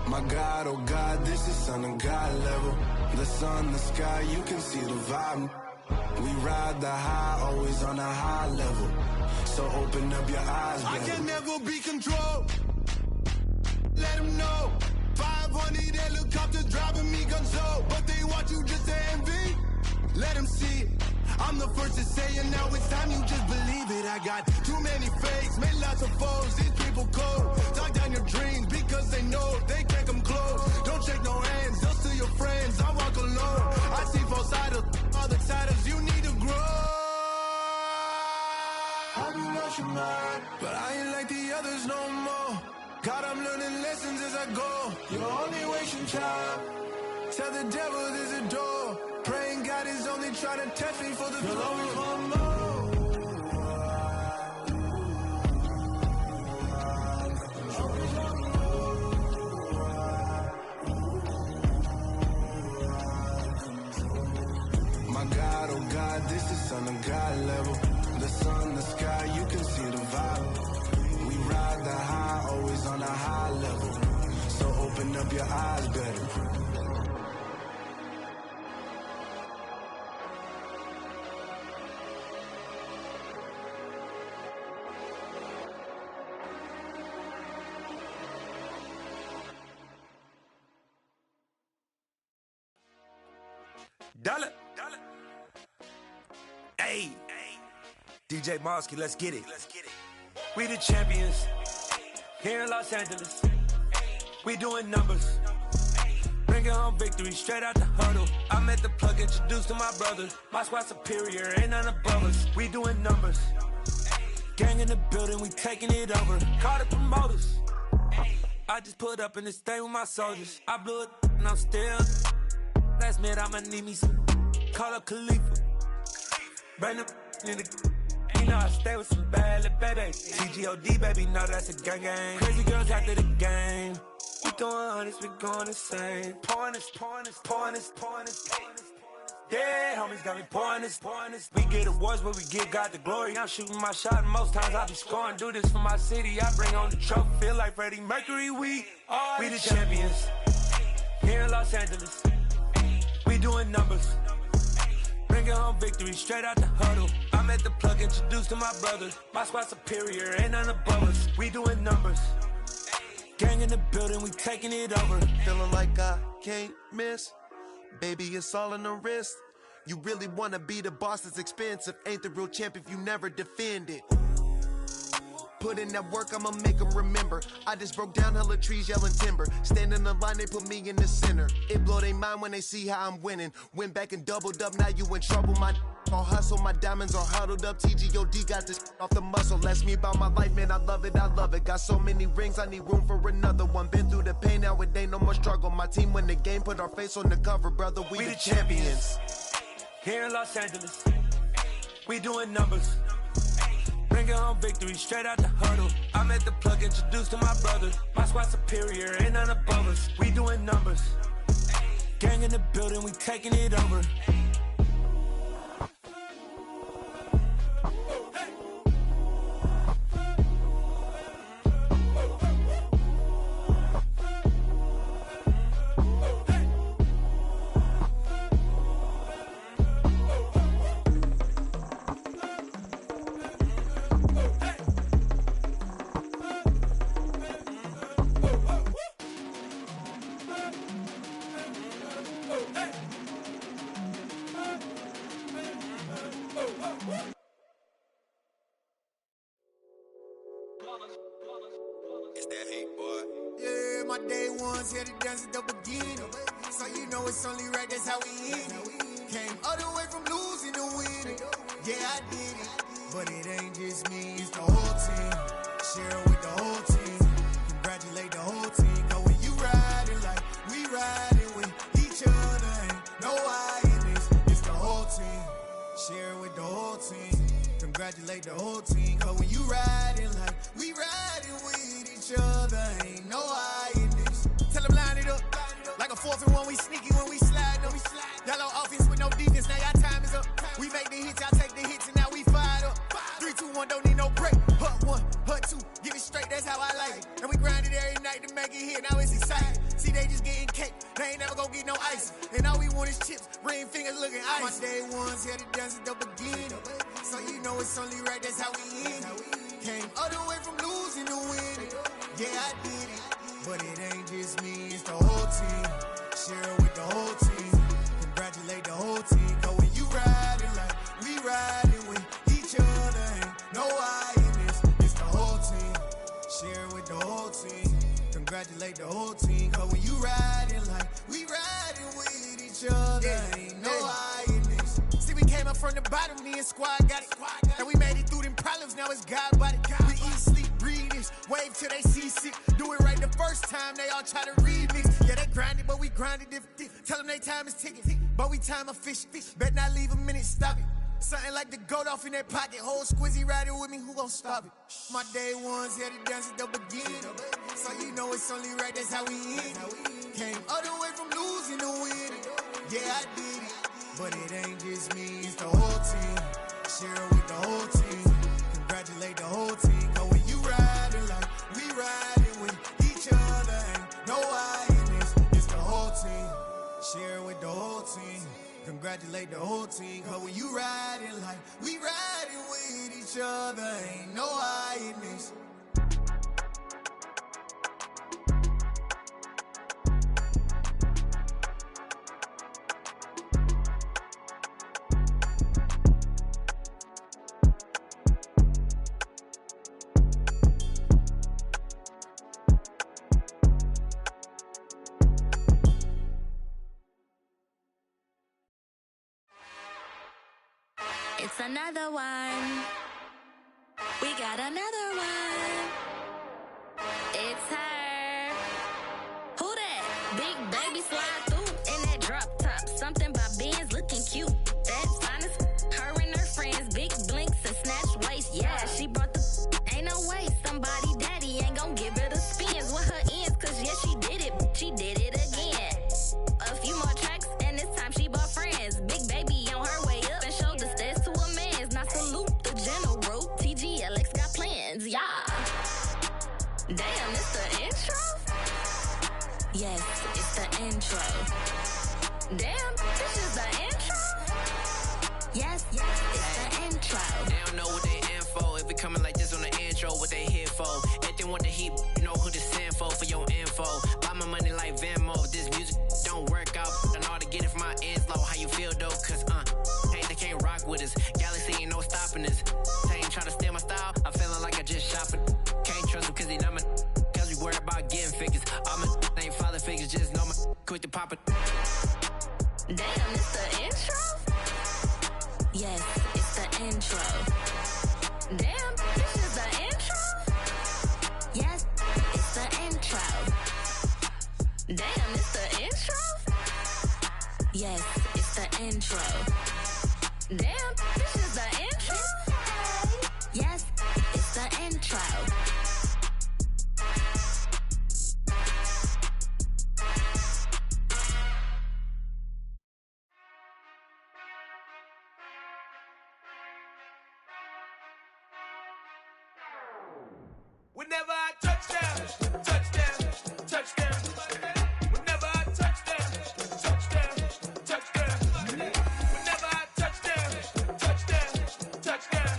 My God, oh God, this is Son of God level. The sun, the sky, you can see the vibe. We ride the high, always on a high level. So open up your eyes, baby. I can never be controlled. Let them know. 500 helicopters driving me gunso. But they want you just to envy. Let them see it. I'm the first to say it, now it's time you just believe it. I got too many fakes, made lots of foes. These people cold. Talk down your dreams because they know they can't come close. Don't shake no hands, they'll steal your friends. I walk alone. I see both sides of other titles. You need to grow. Have you lost your mind? But I ain't like the others no more. God, I'm learning lessons as I go. You're only wasting time. Tell the devil there's a door. Praying God is only trying to test me for the glory. You'll always want more. My God, oh God, this is Son of God level. The sun, the sky, you can see the vibe. We ride the high, always on a high level. So open up your eyes better. Dollar. Hey. DJ Mosky, let's get it. We the champions here in Los Angeles. We doing numbers. Bringing home victory straight out the huddle. I'm at the plug, introduced to my brother. My squad superior, ain't none above us. We doing numbers. Gang in the building, we taking it over. Call the promoters. I just put up in this thing with my soldiers. I blew it and I'm still. Last minute I'ma need me some. Call up Khalifa. Bring them in the. You know I stay with some bad little baby. TGOD baby, know that's a gang gang. Crazy girls after the game. We throwing hundreds, we going insane. Pouring this. Yeah, homies got me pouring this. We get awards, but we give God the glory. I'm shooting my shot, and most times I be scoring. Do this for my city, I bring on the trophy. Feel like Freddie Mercury, we the champions here in Los Angeles. We doing numbers. Bringing home victory straight out the huddle. I'm at the plug, introduced to my brother. My squad superior, ain't none above us. We doing numbers. Gang in the building, we taking it over. Feeling like I can't miss. Baby, it's all in the wrist. You really wanna be the boss, it's expensive. Ain't the real champ if you never defend it. Put in that work, I'ma make them remember. I just broke down hella trees, yelling timber. Stand in the line, they put me in the center. It blow they mind when they see how I'm winning. Went back and doubled up, now you in trouble. My all hustle, my diamonds are huddled up. TGOD got this off the muscle. Ask me about my life, man, I love it. Got so many rings, I need room for another one. Been through the pain, now it ain't no more struggle. My team win the game, put our face on the cover, brother. We the champions. Here in Los Angeles, we doing numbers. Bringing home victory straight out the huddle. I'm at the plug, introduced to my brother. My squad superior, ain't none above us. We doing numbers. Gang in the building, we taking it over. ones here to dance at the beginning. So you know it's only right, that's how we end it. Came all the way from losing to winning. Yeah, I did it. But it ain't just me, it's the whole team. Share it with the whole team. Congratulate the whole team. Cause when you riding like we riding with each other, ain't no I in this. It's the whole team. Share it with the whole team. Congratulate the whole team. Cause when you riding like we riding with each other, ain't no I in this. Tell them line it up. Like a 4th and 1, we sneaky when we slide. No, we slide. Y'all on offense with no defense, now y'all time is up. We make the hits, y'all take the hits, and now we fired up. 3, 2, 1, don't need no break. Hut 1, hut 2, give it straight, that's how I like it. And we grind it every night to make it hit, now it's exciting. See, they just getting cake, they ain't never gonna get no ice. And all we want is chips, ring fingers looking ice. My day ones here to dance at the beginning. So you know it's only right, that's how we end it. Came all the way from losing to winning. Yeah, I did it. But it ain't just me, it's the whole team. Share it with the whole team. Congratulate the whole team. Cause when you riding like we riding with each other, ain't no I in this. It's the whole team. Share it with the whole team. Congratulate the whole team. Cause when you riding like we riding with each other, ain't no I in this. See, we came up from the bottom, me and squad got it. And we made it through them problems, now it's God body. We eat, sleep, breathe this, wave till they see sick. Do it right the first time, they all try to remix. Yeah, they grinded, but we grinded different. Tell them they time is ticking, but we time efficient. Bet not leave a minute, stop it. Something like the goat off in that pocket. Whole squizzy riding with me, who gon' stop it? My day ones here to dance at the beginning. So you know it's only right, that's how we end it. Came all the way from losing to winning. Yeah, I did it. But it ain't just me, it's the whole team. Share it with the whole team. Congratulate the whole team. Cause when you riding like we riding with each other, ain't no I in this. It's the whole team. Share it with the whole team. Congratulate the whole team. Cause when you riding like we riding with each other, ain't no I in this. It's another one. We got another one. It's her. Who that? Big baby slide through in that drop top. Something by Benz looking cute. That's honest. Her and her friends, big blinks and snatch waist. Yeah, she brought the. Ain't no way somebody daddy ain't gon' give her the spins with her ends. Cause yeah, she did it. She did it again. A few more tracks and this time she bought friends. Big baby on her way up and showed the stairs to a man's. Now salute the general. TGLX got plans, yeah. Damn, it's the intro? Yes, it's the intro. Damn, this is the intro? Yes, it's the intro. They don't know what they in for. If it coming like this on the intro, what they here for? If they want the heat, you know who to send for your info. Buy my money like Venmo. This music don't work out. I know how to get it from my ends low. How you feel though? Cause hey, they can't rock with us. Galaxy ain't no stopping us. They ain't trying to steal my style. I'm feeling like I just shopping. Can't trust them cause they not my. Cause we worried about getting figures. All my ain't father figures. Just know my quick to pop it. Damn, it's the intro? Yes, it's the intro. Damn, this is the intro? Yes, it's the intro. Damn, it's the intro? Yes, it's the intro. Damn, this is the intro? Yes, it's the intro. Whenever I touchdown, touchdown, touchdown. Whenever I touchdown, touchdown, touchdown. Whenever I touchdown, touchdown, touchdown.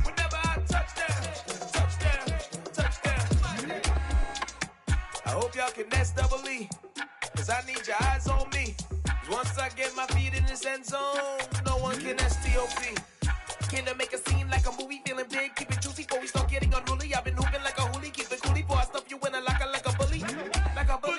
Whenever I touchdown, touchdown, touchdown. I hope y'all can nest double E, cause I need your eyes on me. Cause once I get my feet in this end zone, no one can STOP. Can I make a scene like a movie, feeling big, keep it juicy before we start getting unruly. I've been hooping like a hoolie, keep it coolie before I stuff you in a locker like a bully. Like a bully.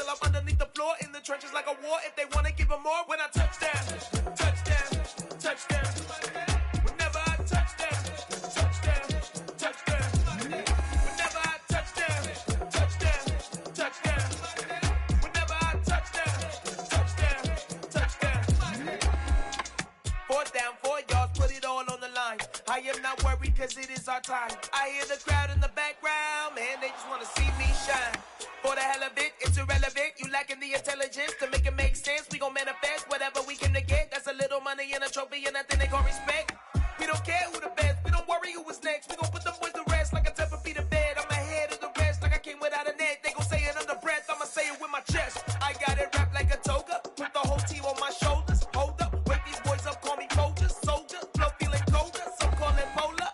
till I'm underneath the floor. In the trenches like a war. If they wanna give them more, when I touch down, touchdown, touchdown. Whenever I touch down, touchdown, touchdown. Whenever I touch down, touchdown, touchdown. Whenever I touch down, touchdown, touchdown. 4th down, 4 yards, put it all on the line. I am not worried cause it is our time. I hear the crowd in the background, man, they just wanna see me shine. For the hell of it, it's irrelevant. You lacking the intelligence to make it make sense. We gon' manifest whatever we came to get. That's a little money and a trophy and nothing they gon' respect. We don't care who the best, we don't worry who was next. We gon' put them boys to rest like a 10 feet of bed. I'm ahead of the rest like I came without a net. They gon' say it under breath, I'ma say it with my chest. I got it wrapped like a toga, put the whole team on my shoulders. Hold up, wake these boys up, call me Folger, soldier. Flow feeling colder, some call it polar.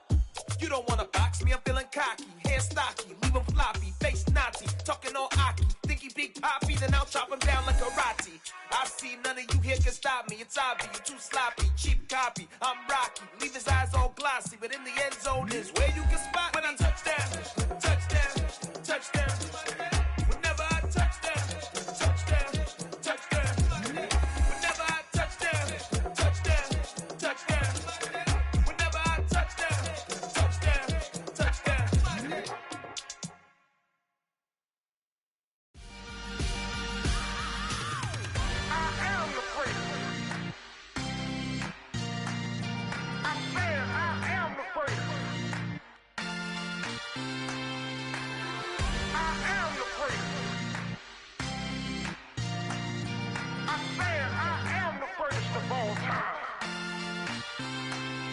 You don't wanna box me, I'm feeling cocky. Hair stocky, leave him floppy, face naughty. Talking all aki, think he big poppy, then I'll chop him down like karate. I see none of you here can stop me. It's obvious, you too sloppy, cheap copy. I'm Rocky, leave his eyes all glossy, but in the end zone is where you can spot when I touch down, touchdown, touchdown. Whenever I touch down, touchdown, touchdown. Whenever I touch down, touchdown, touchdown. Whenever I touch down, touchdown, touchdown.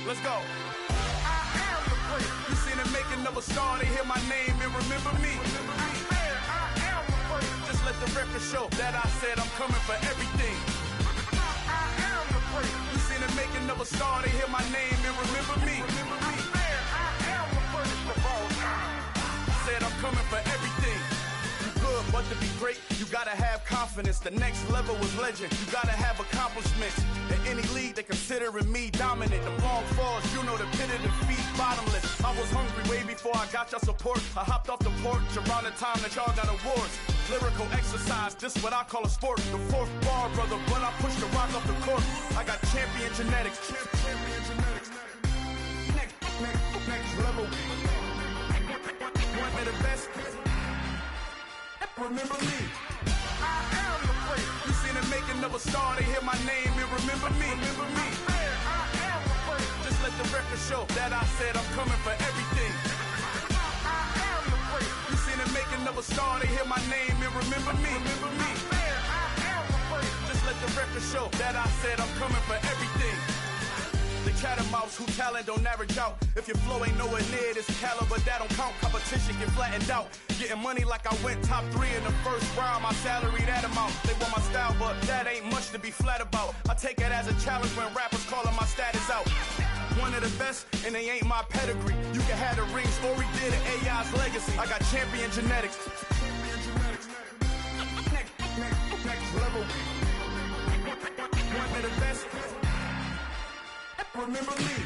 Let's go. You seen it making of a star, they hear my name and remember me. Just let the record show that I said I'm coming for everything. You seen it making of a star, they hear my name and remember me. Said I'm coming for everything. You good, but to be great, you gotta have confidence. The next level was legend. You gotta have accomplishments. In any league, they considering me dominant. The long falls, you know the pit of defeat, bottomless. I was hungry way before I got your support. I hopped off the porch around the time that y'all got awards. Lyrical exercise, this what I call a sport. The 4th bar, brother, when I push the rock off the court. I got champion genetics. Next level. One of the best. Remember me. You seen it making of a star, they hear my name and remember me. Just let the record show that I said I'm coming for everything. You seen it making of a star, they hear my name and remember me. Just let the record show that I said I'm coming for everything. The catamounts who talent don't average out. If your flow ain't nowhere near this caliber, that don't count. Competition get flattened out. Getting money like I went top 3 in the first round. My salary that amount. They want my style, but that ain't much to be flat about. I take it as a challenge when rappers calling my status out. One of the best, and they ain't my pedigree. You can have the ring, story did it, AI's legacy. I got champion genetics. Next level. One of the best. Remember me.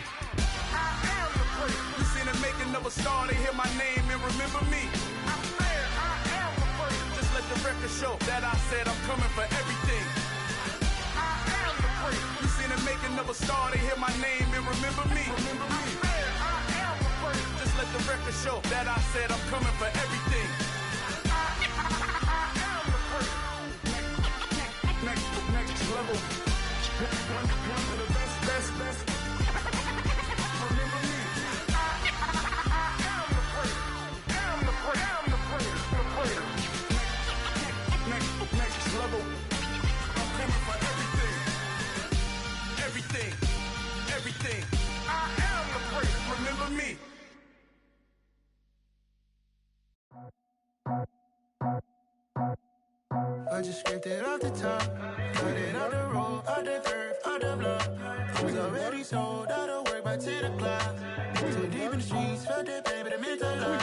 You seen it making of a star, they hear my name and remember me. Just let the record show that I said I'm coming for everything. You seen it making of a star, they hear my name and remember me. Just let the record show that I said I'm coming for everything. Next level. One of the best. Next level. I'm coming for everything. Everything. I am the great. Remember me. I just scraped it off the top, cut it out the road, out the curve, out the block. I was already sold, out of work by 10 o'clock. Too deep in the streets, felt that pain, but it meant a lot.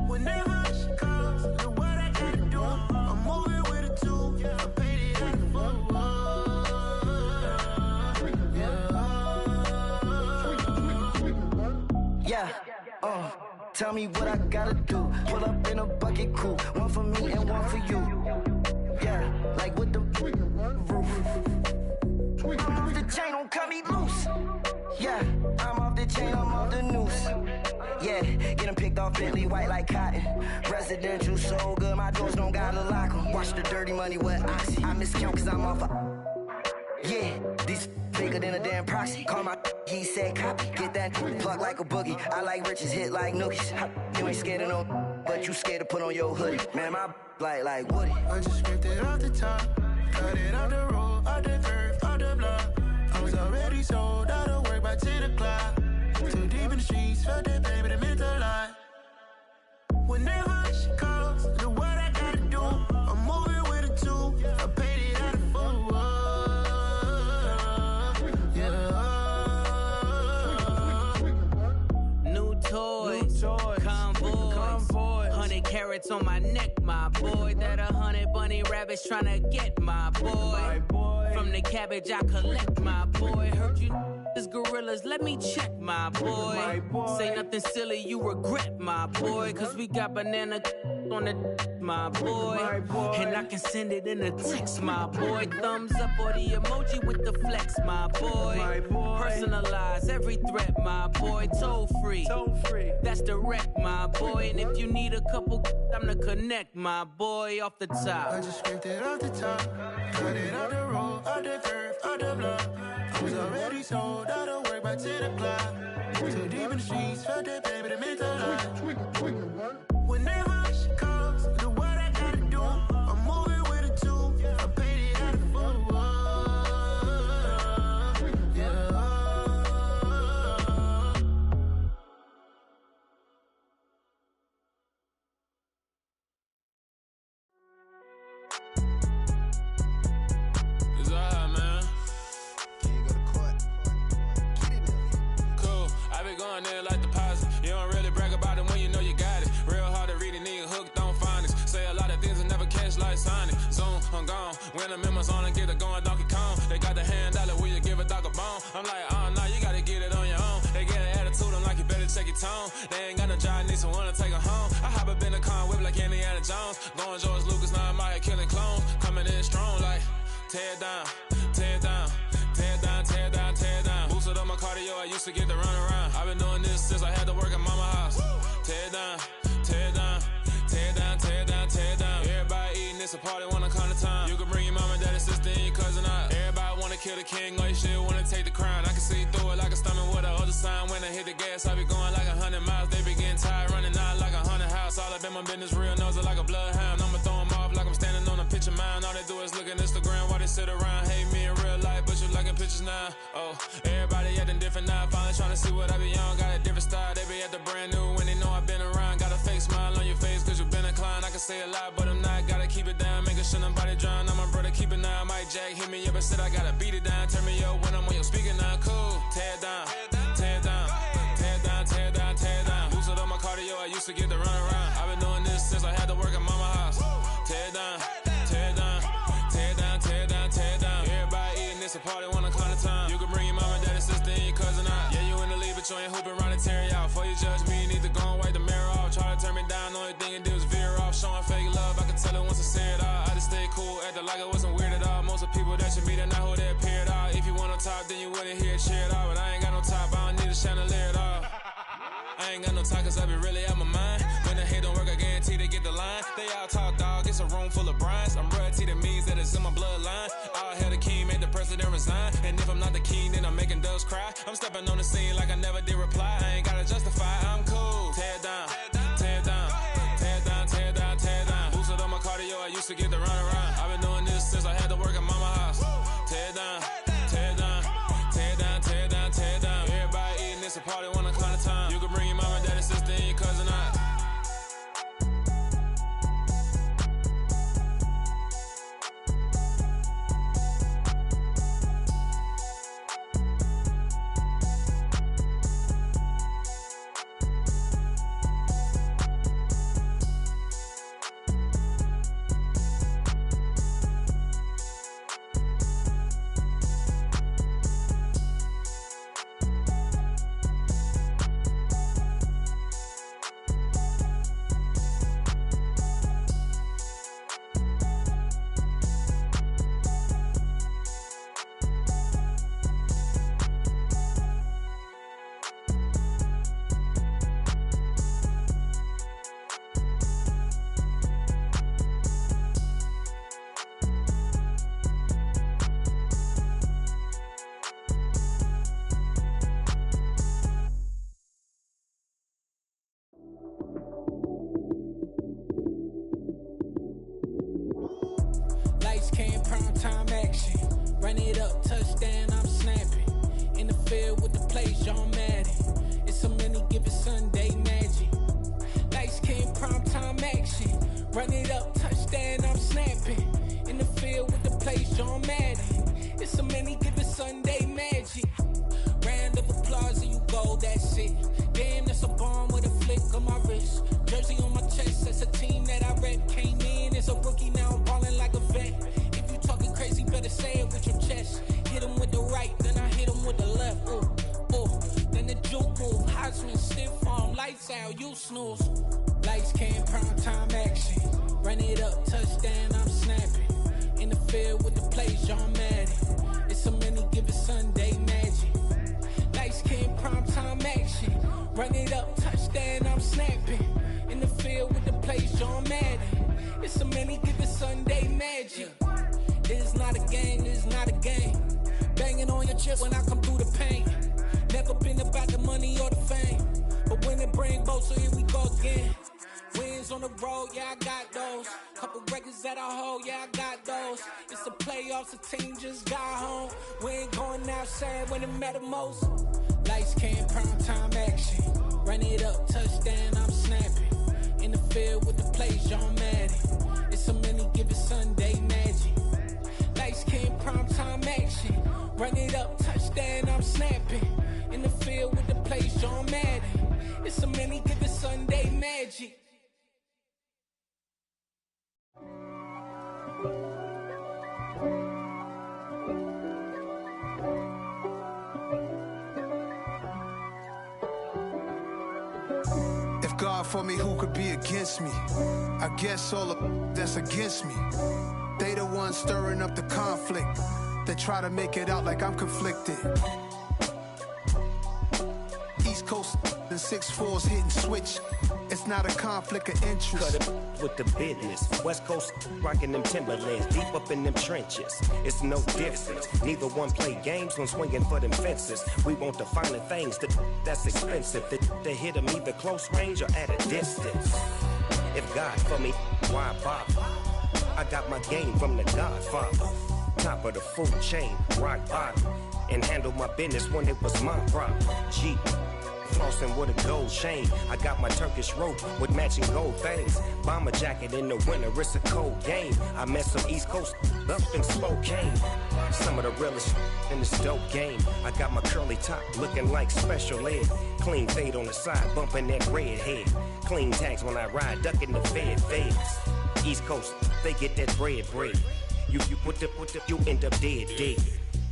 Whenever she calls, look what I gotta do. I'm moving with a 2, I paid it out the phone. Tell me what I gotta do. Pull up in a bucket crew, one for me and one for you. cut me loose. Yeah, I'm off the chain, I'm off the noose. Yeah, get him picked off Bentley, white like cotton. Residential so good, my doors don't gotta lock 'em. Watch the dirty money with Oxy. I miscount cause I'm off yeah, these bigger than a damn proxy. Call my he said copy. Get that plug like a boogie. I like riches, hit like nookies. You ain't scared of no, but you scared to put on your hoodie. Man, my like Woody. I just ripped it off the top. Cut it off the road, off the curve, off the block. I was already sold out of work by 10 o'clock. Too deep in the streets, felt that baby, that meant a lot. Whenever she calls, do what I gotta do. I'm moving with a two. I paid it out of full. Yeah. New toys, convoys, 100 carats on my neck, my boy. That 100 bunny rabbits tryna get my boy. From the cabbage I collect, my boy. Heard you is gorillas, let me check, my boy. Say nothing silly, you regret, my boy. Cause we got banana on the my boy. And I can send it in a text, my boy. Thumbs up or the emoji with the flex, my boy. Personalize every threat, my boy. Toll free, that's direct, my boy. And if you need a couple, I'm the connect, my boy. Off the top, I just ripped it off the top. Cut it off the road, off the curve, off the block. I was already sold out of work by 10 o'clock. Too deep in the streets, felt that baby, that meant a lot. Whenever she calls, do what I gotta do. I'm moving with a two. I paid it out of full. Yeah. It's alright, man. Can you go to court? Get it, cool. I been going there like deposit. You don't really brag about it when you know you got it. Real hard to read a nigga hooked on phonics. Say a lot of things and never catch like Sonic. Zoom, I'm gone. When I'm in my zone and get it going Donkey Kong. They got the hand dollar, will you give a dog a bone? I'm like, oh no, you gotta get it on your own. They get an attitude, I'm like, you better check your tone. They ain't got no job, need someone to take her home. I hop up in the car, whip like Indiana Jones. Going George Lucas, now I'm out here killing clones. Coming in strong like, tear down, tear down, tear down, tear down, tear down. Boosted up my cardio, I used to get to run around. I've been doing this since I had to work at mama house. Tear down, tear down, tear down, tear down, tear down. Everybody eating, it's a party, wanna come to time. You can bring your mama, daddy, sister, and your cousin out. Everybody wanna kill the king, or you shit wanna take the crown. I can see through it like a stomach with a other sign. When I hit the gas, I be going like 100 miles. They be getting tired, running out like 100 house. All up in my business, real nose like a bloodhound. I'ma throw 'em off like I'm standing on a picture mound. All they do is look at Instagram while they sit around. Hate me in real life, but you liking pictures now. Oh, everybody acting different now. Finally trying to see what I be on. Got a different style, they be at the brand new when they know I've been around. Got a fake smile on your face cause you been inclined. I can say a lot, but I'm not. Gotta keep it down, making sure nobody drown. I'm my brother, keep it now. Mike Jack hit me up and said I gotta beat it down. Turn me up when I'm on your speaker now. Cool, tear down, tear down, tear down, tear down, tear down. Boosted up my cardio, I used to get to run around. I've been doing this since I had to work at mama house. Tear down, tear down, tear down, tear down, tear down. Everybody eating, it's a party, wanna come to time. You can bring your mama, daddy, sister, and your cousin out. Yeah, you in the lead, but you ain't hooping around and tear you out. Before you judge me, you need to go and wipe the mirror off. Try to turn me down, only thing you do is veer off. Showing fake love, I can tell it once I see it all. I just stay cool, acting like I wasn't weird at all. Most of the people that you meet are not who they appear at all. If you want on top, then you wouldn't hear it cheer at all. But I ain't got no top, I don't need a chandelier at all. I ain't got no time cause I be really out my mind. When the hate don't work, I guarantee they get the line. They all talk dog, it's a room full of brines. I'm royalty, that means that it's in my bloodline. All hell the king, made the president resign. And if I'm not the king, then I'm making doves cry. I'm stepping on the scene like I never did reply. I ain't gotta justify, I'm cool. Tear down, tear down, tear down, tear down, tear down. Boosted up my cardio, I used to get to run around. I've been doing this since I had to work at mama house. Tear down, tear down, tear down, tear down, tear down. Everybody eating, it's a party, wanna come to time. You can bring your mama, daddy, sister, and your cousin out. primetime action. Run it up, touchdown, I'm snapping. In the field with the plays, John Madden. It's a many given Sunday magic. Light skin, primetime action. Run it up, touchdown, I'm snapping. In the field with the plays, John Madden. It's a many given Sunday magic. Round of applause and you go, that's it. Damn, that's a bomb with a flick on my wrist. Jersey on my chest, that's a team that I rep. Came in as a rookie, now I'm ballin' like a vet. If you talking crazy, better say it with your chest. Hit him with the right, then I hit him with the left. Ooh, ooh. Then the juke move, Heisman, stiff arm, lights out, you snooze. Lights came, primetime action. Run it up, touchdown, I'm snapping. In the field with the plays, John Madden. It's a many given Sunday magic. Lights came, primetime action. Run it up, touchdown, I'm snapping. In the field with the plays, John Madden. It's a many given Sunday magic. This is not a game, this is not a game. Banging on your chest when I come through the pain. Never been about the money or the fame. But when it bring both, so here we go again. Wins on the road, yeah, I got those. Couple records that I hold, yeah, I got those. It's the playoffs, the team just got home. We ain't going outside when it matter most. Lights came, primetime action. Run it up, touchdown, I'm snapping. In the field with the plays, John Madden. It's a many given Sunday magic. Lights came, primetime action. Run it up, touchdown, I'm snapping. In the field with the plays, John Madden. It's a many given Sunday magic. If God for me, who could be against me? I guess all of that's against me. They the ones stirring up the conflict. They try to make it out like I'm conflicted. East Coast and 6'4's hitting switch. It's not a conflict of interest. Cut it with the business. West Coast rocking them Timberlands, deep up in them trenches. It's no difference. Neither one play games when swinging for them fences. We want the finer things that's expensive. They hit them either close range or at a distance. If God for me, why bother? I got my game from the Godfather. Top of the food chain, rock bottom. And handle my business when it was my problem. G. Flossing with a gold chain. I got my Turkish rope with matching gold things. Bomber jacket in the winter, it's a cold game. I met some East Coast up in Spokane. Some of the realest in this dope game. I got my curly top looking like special ed. Clean fade on the side, bumping that red head. Clean tags when I ride, ducking the feds. East Coast, they get that bread. You end up dead.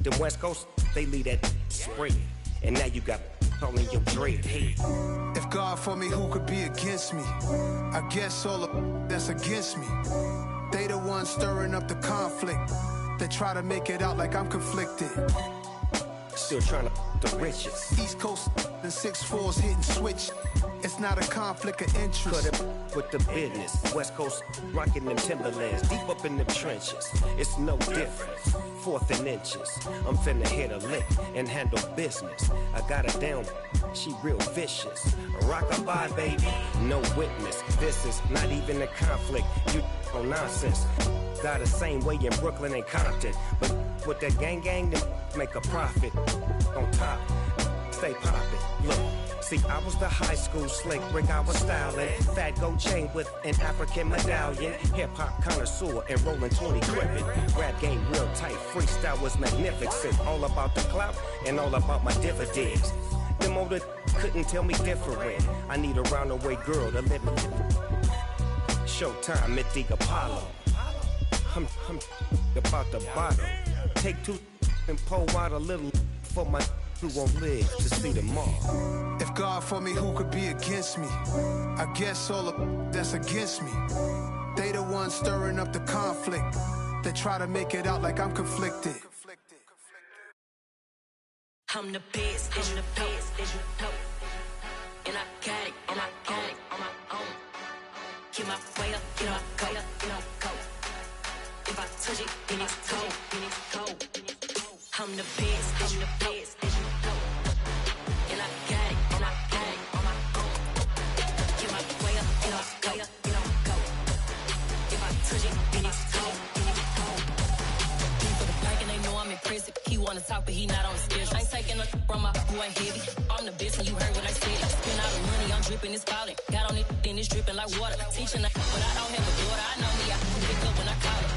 The West Coast, they leave that spread. And now you got calling your dread head. If God for me, who could be against me? I guess all of that's against me. They the ones stirring up the conflict. They try to make it out like I'm conflicted. Still trying to the riches. East Coast and 6'4's hitting switch. It's not a conflict of interest. Cut it with the business. West Coast rocking them Timberlands, deep up in them trenches. It's no difference. 4th and inches. I'm finna hit a lick and handle business. I got her down, she real vicious. Rock-a-bye, baby, no witness. This is not even a conflict. You on nonsense. Got the same way in Brooklyn and Compton, but with that gang, then make a profit. On top, stay poppin'. Look. See, I was the high school slick Rick, I was styling. Fat gold chain with an African medallion. Hip-hop connoisseur and rolling 20 cribbin'. Rap game real tight, freestyle was magnificent. All about the clout and all about my dividends. Them older couldn't tell me different. I need a roundaway girl to live with. Showtime, Mythic Apollo. I'm about the bottom. Take 2 and pull out a little for my who won't live to see tomorrow. If God for me, who could be against me? I guess all of that's against me. They the ones stirring up the conflict. They try to make it out like I'm conflicted. I'm the best, as you know. And I got it on my own. Get my way up, get my go. If I touch it, then it's cold. I'm the best, as you know. And I got it on my own. Get my way up, get my go. If I touch it, then it's cold. but he not on the schedule. I ain't taking a from my boy heavy. I'm the best, and you heard what I said. Spend all the money, I'm dripping, it's falling. Got on it, then it's dripping like water. Teaching her, but I don't have a daughter. I know me, I can pick up when I call her.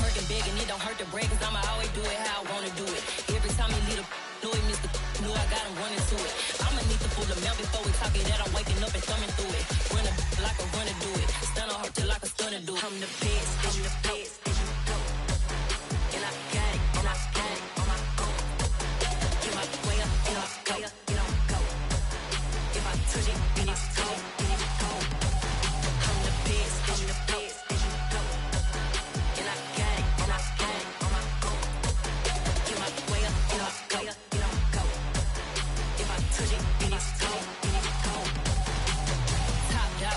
Working big, and it don't hurt to break, cause I'ma always do it how I wanna do it. Every time he lead a know he missed the knew I got him running to it. I'ma need to pull the milk before we talk it that I'm waking up and thumbing through it. Run a like a runner do it. Stun on her till like a stunner do it. I'm the best, I'm the best, and I got it, and I got it on my own. Get my way up, get my way up, get on go. If I touch it, then it's cold, then it's cold. I'm the best, I'm the best, and I got it, and I got it on my own. Get my way up, get my way up.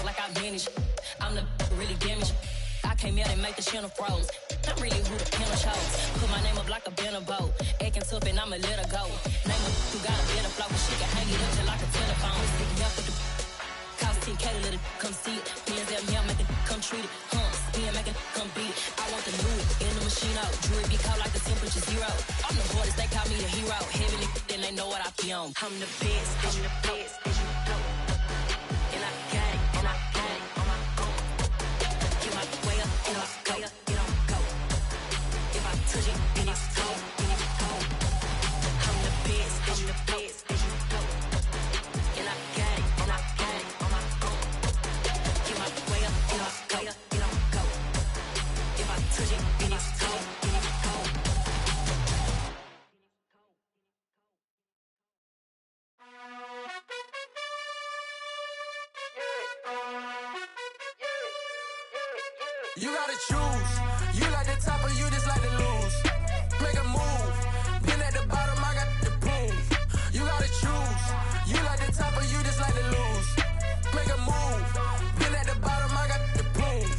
Like I manage, I'm the really damaged. I came out and make the channel froze. I'm really who the panel chose. Put my name up like a banner boat. Acting tough and I'ma let her go. Name her who got a better flow, but she can hang it up just like a telephone. Sticking up with the cost 10K to let it come see it. Hands at me, I make it come treat it. Spin, make it come beat it. I want the new in the machine out. Jewelry be cold like the temperature 0. I'm the hardest, they call me the hero. Heaven, then they know what I be on. I'm the best, I'm the best. You gotta choose. You like the top or you just like to lose. Make a move. Been at the bottom, I got the proof. You gotta choose. You like the top or you just like to lose. Make a move. Been at the bottom, I got the proof.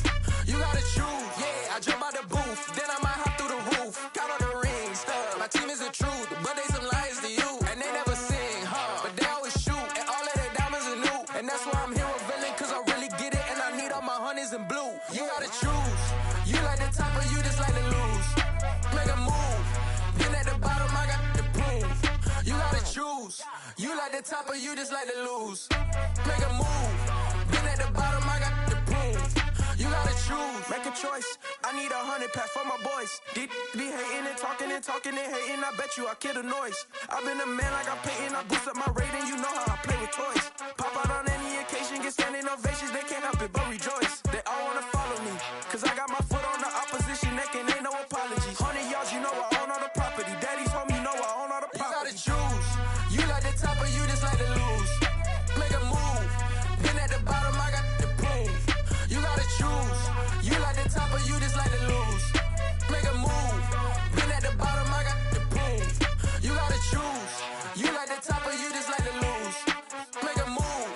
You gotta choose. Yeah, I jump out the booth. Then I might hop through the roof. Count on the rings. My team is the truth, but they some liars to you. And they never sing, huh? But they always shoot. And all of their diamonds are new. And that's why I'm here with Villain, cause I really get it. And I need all my honeys in blue. You gotta choose. You like the top or you just like to lose. Make a move. Been at the bottom, I got the proof. You gotta choose. You like the top or you just like to lose. Make a move. Been at the bottom, I got the proof. You gotta choose. Make a choice. I need 100 pack for my boys. Be hating and talking and hating. I bet you I kill the noise. I've been a man like I'm Peyton. I boost up my rating. You know how I play with toys. Pop out on any occasion, get standing ovations. They can't help it but rejoice. They all wanna follow me, cause I got my foot on the opposition neck and ain't no apologies. 100 yards, you know I own all the property. Daddy's home, you know I own all the property. You gotta choose. You like the top or you just like to lose. Make a move. Been at the bottom, I got the proof. You gotta choose. You like the top or you just like to lose. Make a move. Been at the bottom, I got the proof. You gotta choose. You like the top or you just like to lose. Make a move.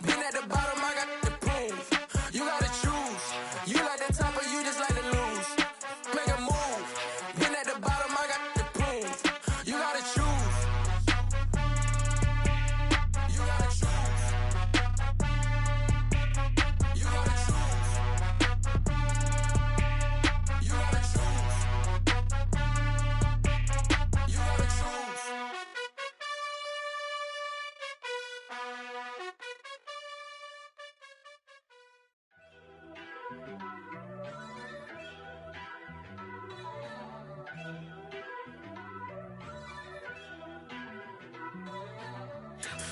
Been at the bottom, I got the proof. You gotta choose. You like the top or you just like to lose. Make a move. Been at the bottom, I got the proof. You gotta choose. You gotta choose. You gotta choose. You gotta choose. You gotta choose.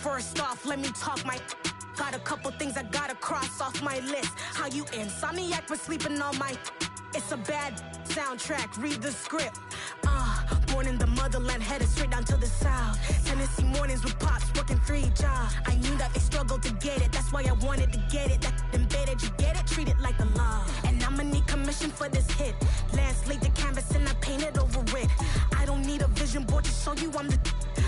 First off, let me talk my. Got a couple things I gotta cross off my list. How you insomniac for sleeping on my. It's a bad soundtrack, read the script. Born in the motherland, headed straight down to the south. Tennessee mornings with pops, working 3 jobs. I knew that they struggled to get it, that's why I wanted to get it. That embedded, you get it, treat it like a law. And I'ma need commission for this hit. Lance laid the canvas and I painted over it. I don't need a vision board to show you I'm the.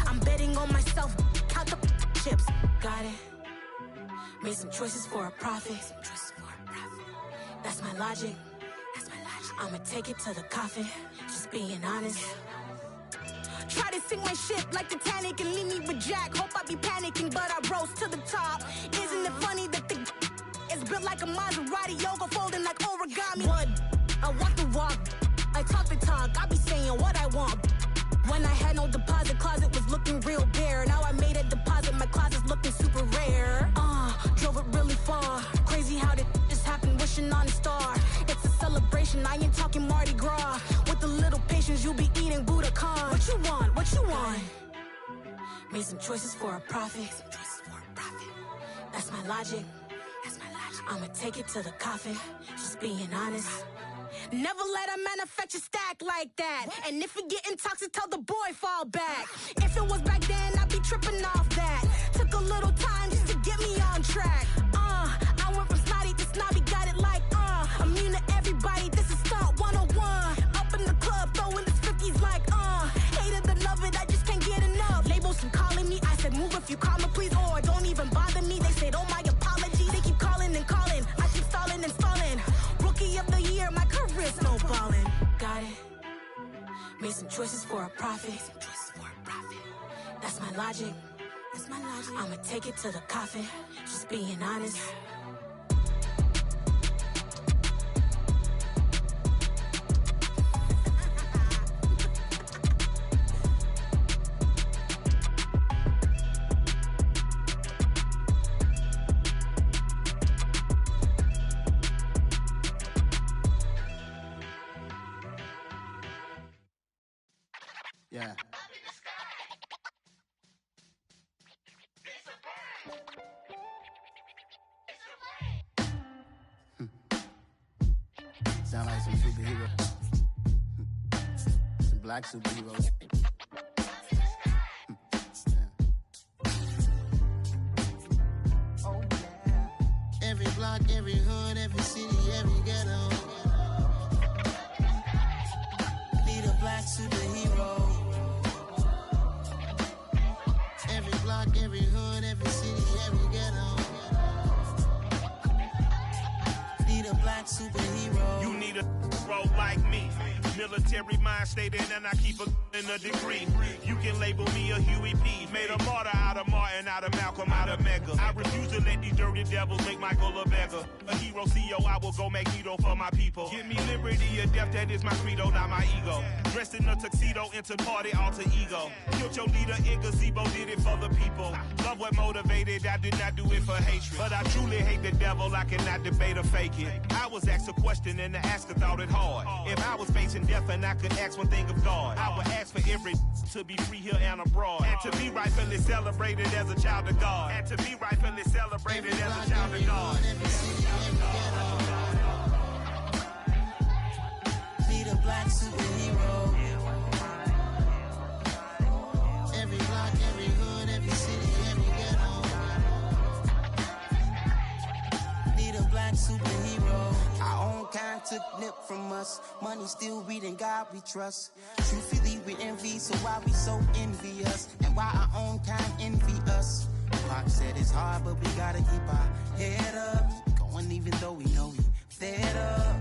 I'm betting on myself, count the chips. Got it. Made some choices for a profit. That's my logic. I'ma take it to the coffin. Just being honest. Try to sink my ship like Titanic and leave me with Jack. Hope I be panicking, but I rose to the top. Isn't it funny that the is built like a Maserati, yoga folding like origami? What? I walk the walk. I talk the talk. I be saying what I want. When I had no deposit, closet was looking real bare. Now I made a deposit, my closet's looking super rare. Drove it really far. Crazy how did this happen, wishing on a star. It's a celebration, I ain't talking Mardi Gras. With a little patience, you'll be eating Budokan. What you want? What you want? Made some choices for a profit. That's my logic. I'ma take it to the coffin. Just being honest. Never let a manufacture stack like that. And if it getting toxic, tell the boy fall back. If it was back then, I'd be tripping off that. Took a little time just to get me on track. I went from snotty to snobby, got it like immune to everybody, this is stunt 101. Up in the club, throwing the 50s like hate it and love it, I just can't get enough. Labels and calling me, I said move if you call me please, or don't even bother me. They said oh my apology, they keep calling and calling. I keep stalling and stalling. Rookie of the year, my career's snowballing. Got it. Made some choices for a profit. That's my logic. I'ma take it to the coffin. Just being honest. Yeah. Sound like some superhero. Some black superheroes. Oh, yeah. Every block, every hood, every city, every ghetto. Need a black superhero. Every block, every hood, every city, every ghetto. Need a black superhero. You need a role like me. Military mind stated, and I keep in a degree. You can label me a Huey P. Made a martyr out of Martin, out of Malcolm, out of Mega. I refuse to let these dirty devils make Michael a beggar. A hero CEO, I will go Magneto for my people. Give me liberty or death, that is my credo, not my ego. Dressed in a tuxedo, into party, alter ego. Killed your leader in gazebo, did it for the people. Love what motivated, I did not do it for hatred. But I truly hate the devil, I cannot debate or fake it. I was asked a question and the asker thought it hard. If I was facing death and I could ask one thing of God, I would ask for every to be free here and abroad. And to be rightfully celebrated as a child of God. And to be rightfully celebrated as a child of God. Need a black superhero. Every block, every hood, every city, every ghetto. Need a black superhero. Our own kind took nip from us. Money still reading God we trust. Truthfully we envy, so why we so envious? And why our own kind envy us? Pac said it's hard, but we gotta keep our head up. Going even though we know we fed up.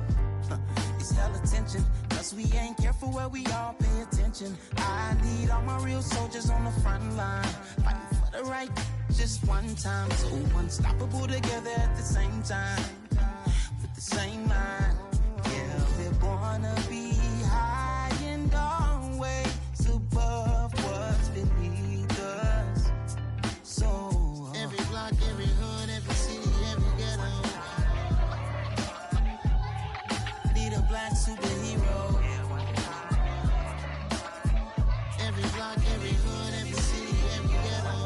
It's hell attention, cause we ain't careful where we all pay attention. I need all my real soldiers on the front line, fighting for the right just one time. So unstoppable together at the same time, with the same mind. Yeah, we're gonna be high and always above what's beneath us. So every block, every hood, every city, every ghetto. Need a black superhero. Every block, every hood, every city, every ghetto.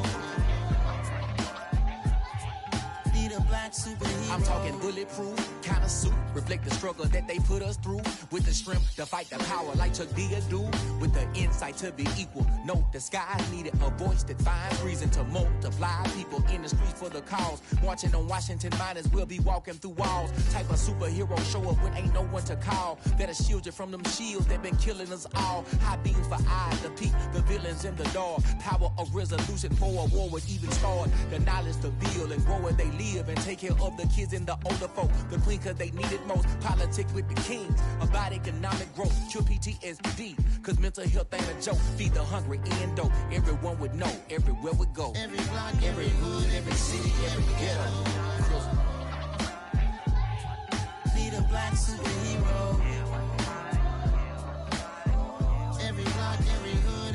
Need a black superhero. I'm talking bulletproof, kind of suit, reflect the struggle that they put us through. With the strength to fight the power like Chuck D do. With the insight to be equal. Note the skies needed a voice that finds reason to multiply people in the streets for the cause. Marching on Washington miners will be walking through walls. Type of superhero show up when ain't no one to call. That'll shield you from them shields that been killing us all. High beams for eyes to peek the villains in the dark. Power of resolution for a war would even start. The knowledge to build and grow where they live and take care of the kids and the older folk. The queen cause they need it most. Politics with the kings. About economic growth. Cure PTSD. Cause mental health ain't a joke. Feed the hungry and dope. Everyone would know. Everywhere we go. Every block, every hood, every city, every ghetto. Need a black superhero. Every block, every hood,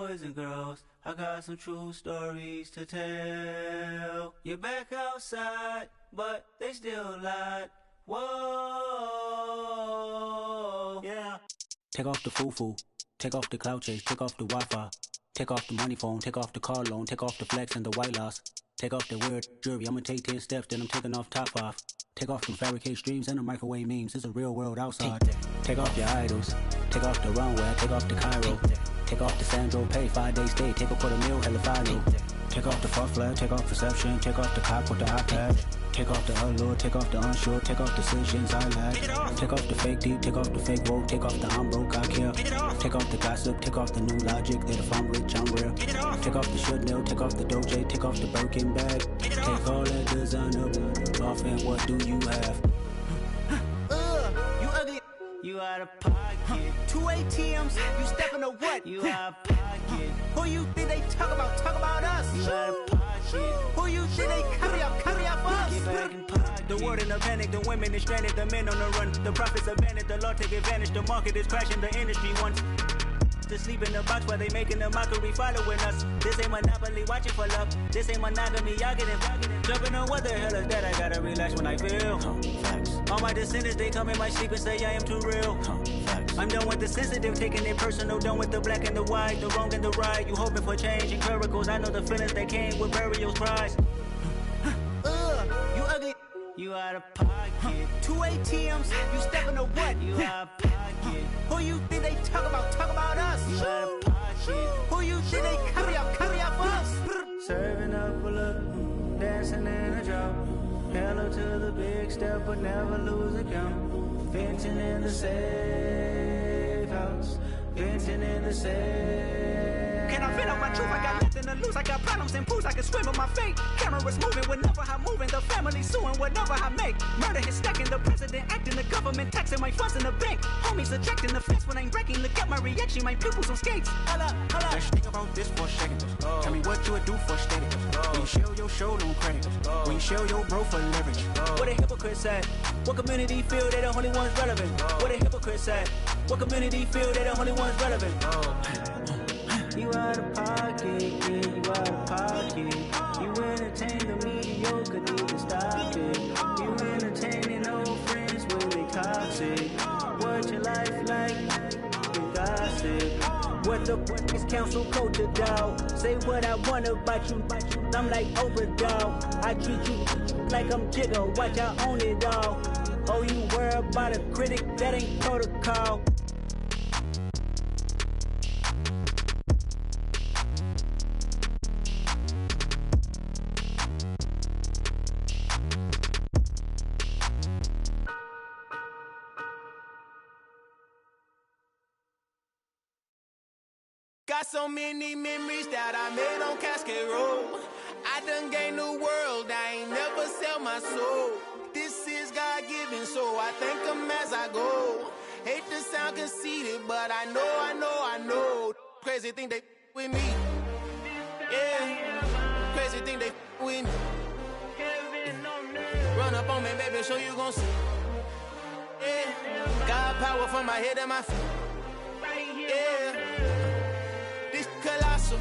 boys and girls, I got some true stories to tell. You're back outside, but they still lied. Whoa, yeah. Take off the foo-foo, take off the cloud chase, take off the Wi-Fi. Take off the money phone, take off the car loan, take off the flex and the white loss. Take off the weird jewelry, I'ma take 10 steps, then I'm taking off top off. Take off the fabricate streams and the microwave memes, it's a real world outside. Take off your idols, take off the runway, take off the Cairo. Take off the Sandro pay, 5-day stay, take a $250,000, hella final. Take off the fuck flag, take off perception, take off the cop with the iPad. Take off the allure, take off the unsure, take off decisions I lack. Take off the fake deep, take off the fake woke, take off the I'm broke, I care. Take off the gossip, take off the new logic, that if I'm rich, I'm real. Take off the Chanel, take off the Doja, take off the Birkin bag. Take all that designer off and what do you have? You ugly, you out of pocket. 2 ATMs, you stepping to what? You out of pocket. Who you think they talk about us? You out of pocket. Who you think they carry up for us? Get back in pocket. The world in a panic, the women is stranded, the men on the run. The profits abandoned, the law take advantage, the market is crashing, the industry wants to sleep in the box while they making a mockery following us. This ain't Monopoly, watching for love. This ain't monogamy, y'all get it. Jumping on what the hell is that? I gotta relax when I feel. All my descendants, they come in my sleep and say I am too real. I'm done with the sensitive, taking it personal. Done with the black and the white, the wrong and the right. You hoping for change and miracles. I know the feelings that came with burial cries. You ugly, you out of pocket. 2 ATMs, you stepping to what? You out of pocket. Who you think they talk about us? You out of pocket. Who you think they carry up for us? Serving up a look, dancing in a drop. Hello to the big step, but never lose a count. Venting in the safe house, venting in the safe. Can I fit out my truth? I got nothing to lose. I got problems and pools. I can swim with my fate. Cameras moving whenever I'm moving. The family suing whatever I make. Murder is stacking. The president acting. The government taxing my funds in the bank. Homies ejecting the fence when I'm breaking. Look at my reaction. My pupils on skates. Hold up. Let's think about this for a second. Tell me what you would do for steady. When you show your show, no credit. When you show your bro for leverage. What a hypocrite said. What community feel they the only ones relevant? What a hypocrite said. What community feel they the only ones relevant? You out of pocket, yeah, you out of pocket. You entertain the mediocre, need to stop it. You entertaining old friends when they toxic. What your life like? You gossip. What the fuck is council culture, dog? Say what I want about you. I'm like overdog. I treat you like I'm Jigga. Watch I own it all. Oh, you worry about a critic? That ain't protocol. Got so many memories that I made on Cascade Road. I done gained the world, I ain't never sell my soul. This is God-given, so I thank him as I go. Hate to sound conceited, but I know. Crazy thing they with me. Yeah, crazy thing they with me. Run up on me, baby, so you gon' see. Yeah, got power from my head and my feet. Yeah. Colossal,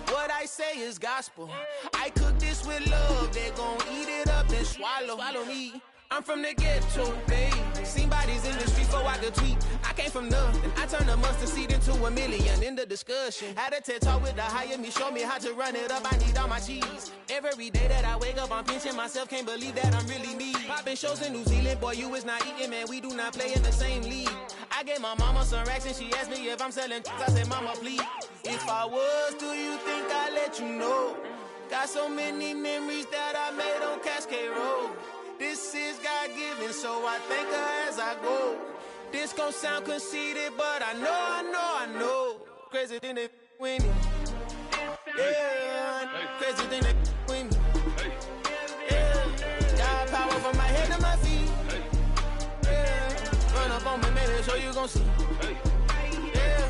what I say is gospel. I cook this with love, they gon' eat it up and swallow me. I'm from the ghetto, babe. Seen bodies in the streets before I could tweet. I came from nothing, I turned a mustard seed into a million. In the discussion, had a TED talk with the higher me, show me how to run it up. I need all my cheese. Every day that I wake up, I'm pinching myself. Can't believe that I'm really me. Popping shows in New Zealand, boy, you is not eating, man. We do not play in the same league. I gave my mama some racks and she asked me if I'm selling. I said, mama, please. If I was, do you think I'd let you know? Got so many memories that I made on Cascade Road. This is God-given, so I thank her as I go. This gon' sound conceited, but I know. Crazy thing they with me. Yeah, crazy thing they with me. Yeah, got power from my head to my feet. Yeah, run up on me, baby, so you gon' see. Yeah,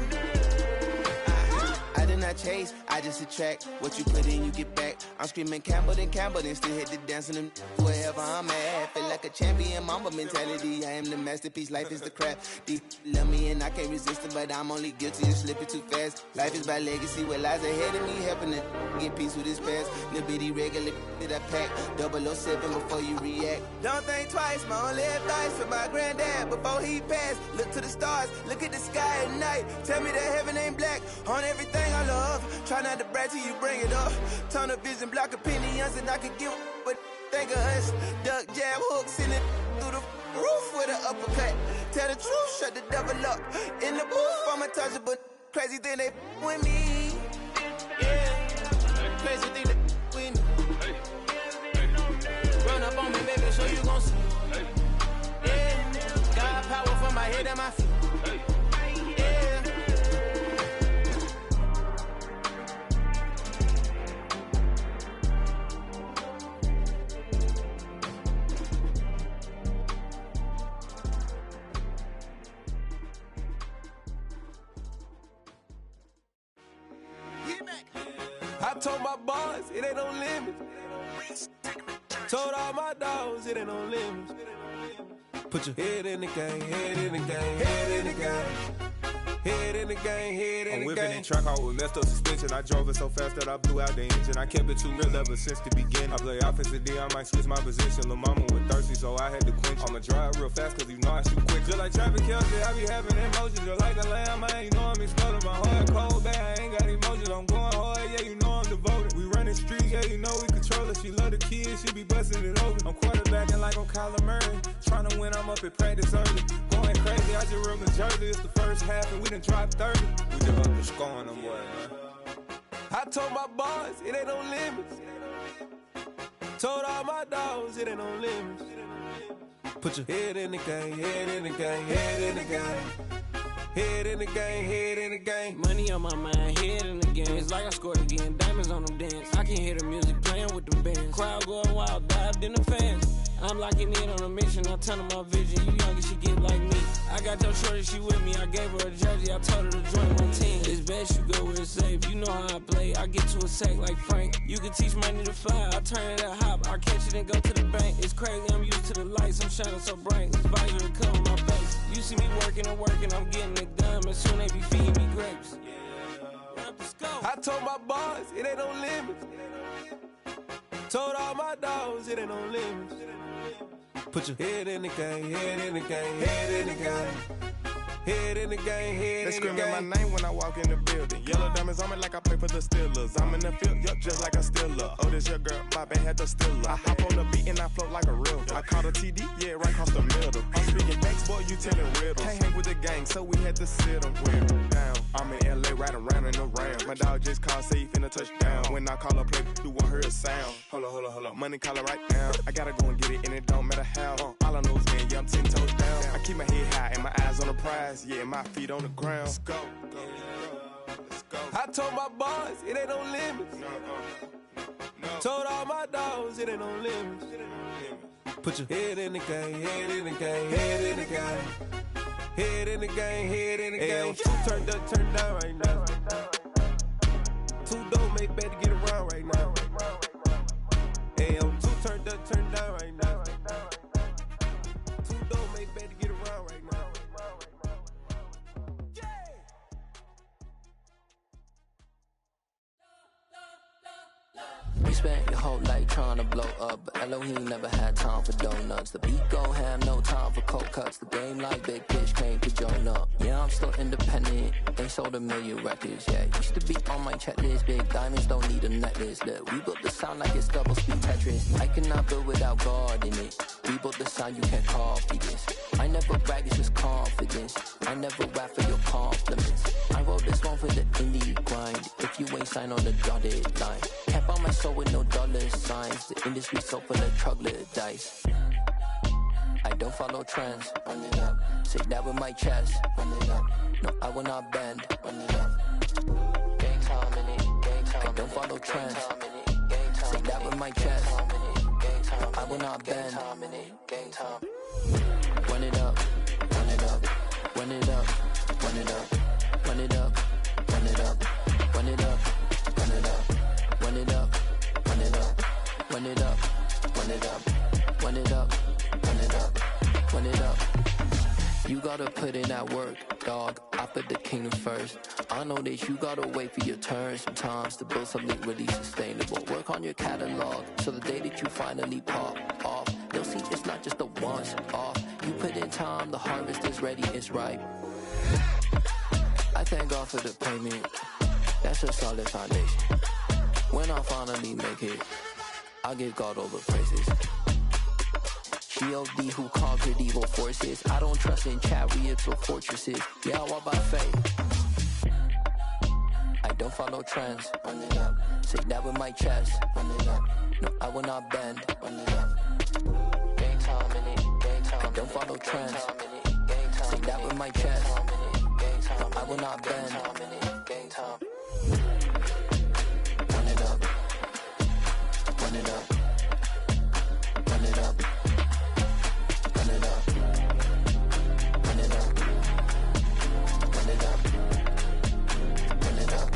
I did not chase, I just attract. What you put in, you get back. I'm screaming Campbell, then still hit the dance and them wherever I'm at. Feel like a champion, mamba mentality. I am the masterpiece, life is the crap. These love me and I can't resist it, but I'm only guilty of slipping too fast. Life is by legacy, what lies ahead of me, helping to get peace with this past. Little bitty regular that I pack, 007 before you react. Don't think twice, my only advice for my granddad before he passed. Look to the stars, look at the sky at night. Tell me that heaven ain't black on everything I love. Try not to brag till you bring it up. Tunnel vision, block opinions, and I can give what think of us. Duck jab hooks in it through the roof with an uppercut. Tell the truth, shut the devil up. In the booth, I'm untouchable. Crazy thing they with me. Yeah, crazy thing they with me. Run up on me, baby, so you gon' see. Yeah, got power from my head and my feet. I told my boys, it ain't no limits. Told all my dogs, it ain't no limits. Put your head in the game, head in the game, head in the game. Head in the game, head in the game. I'm whipping in track out with messed up suspension. I drove it so fast that I blew out the engine. I kept it too real ever since the beginning. I play offensive D, I might switch my position. Lil' mama was thirsty, so I had to quench. I'ma drive real fast, cause you know I shoot quick. Just like traffic Kelsey, I be having emotions. Just like the lamb, man, you know I'm exploding. My heart cold, bad, I ain't got emotions. I'm going hard, yeah, you know I'm devoted. We running streets, yeah, you know we control it. She love the kids, she be busting it over. I'm quarterbacking like I'm Kyler Murray. Trying to win, I'm up at practice early. Going crazy, I just real Jersey. It's the first half, and we done dropped 30. We just up the scoring them, boy, man. I told my boys, it ain't no limits. Told all my dogs, it ain't no limits. Put your head in the game, head in the game, head in the game. Head in the game, head in the game. Money on my mind, head in the game. It's like I scored again, diamonds on them dance. I can hear the music playing with them bands. Crowd going wild, dived in the fans. I'm locking in on a mission, I tell her my vision. You younger, she get like me. I got your shorty, she with me. I gave her a jersey, I told her to join my team. It's best you go where it's safe. You know how I play, I get to a sack like Frank. You can teach money to fly, I turn it at hop. I catch it and go to the bank. It's crazy, I'm used to the lights, I'm shining so bright. This visor to cover my face. You see me working and working, I'm getting it done. And soon they be feeding me grapes. I told my boys, it ain't no limits. Told all my dogs, it ain't no limits. Put your head in the game, head in the game, head in the game. Head in the game, head in the game. They screaming my name when I walk in the building. Yellow diamonds on me like I play for the Steelers. I'm in the field, yup, just like a Steeler. Oh, this your girl, my band had the Steeler. I hop on the beat and I float like a river. I caught a TD, yeah, right across the middle. I'm speaking banks, boy, you telling riddles. Can't hang with the gang, so we had to sit them down. I'm in LA, riding around in the Ram. My dog just called, say he finna touchdown. When I call a play, you won't hear a sound. Hold up, money calling right now. I gotta go and get it, and it don't matter how. All I know is win, yeah, I'm 10 toes down. I keep my head high and my eyes on the prize. Yeah, my feet on the ground. Let's go. I told my boys, it ain't no limits. Told all my dogs, it ain't no limits. Put your head in the game, head in the game, head in the game. Head in the game, head in the game. Two turned up, turned down right now. Two dope make better get around right now. Hey, I'm two turned up, turned down right now. Two dope make better get around right now. We spent your whole life trying to blow up, but Elohim never had time for donuts. The beat go ham, no time for cold cuts. The game like Big Fish came to join up. Yeah, I'm still independent. They sold 1 million records. Yeah, used to be on my checklist. Big diamonds don't need a necklace. Look, we built the sound like it's double speed Tetris. I cannot build without God in it. We built the sound, you can't copy this. I never brag, it's just confidence. I never rap for your compliments. I wrote this one for the indie grind. If you ain't signed on the dotted line, can't buy my soul with no dollar signs. The industry so full of troglodytes. I don't follow trends. Run it up. Say that with my chest. Run it up. No, I will not bend. Run it up. Gang time in it. Gang time. I don't follow trends. Say that with my chest. I will not bend. Gang time. Run it up. Run it up. Run it up. Run it up. Run it up. Run it up. Run run it up, run it up, run it up, run it up, run it up, run it up, run it up, run it up, run it up. You gotta put in that work, dog. I put the kingdom first. I know that you gotta wait for your turn sometimes to build something really sustainable. Work on your catalog, so the day that you finally pop off, you'll see it's not just a once off. You put in time, the harvest is ready, it's ripe. I thank God for the payment. That's a solid foundation. When I finally make it, I'll give God all the praises. G.O.D. who conquered evil forces. I don't trust in chariots or fortresses. Yeah, I walk by faith. I don't follow trends. Run it up. Say that with my chest. Run it up. No, I will not bend. Run it up. Gang time in it. Gang time. I don't follow trends. Say that with my chest. No, I will not bend. Gang time. Run it up. Run it up. Run it up. Run it up. Run it up. Run it up. Run it up.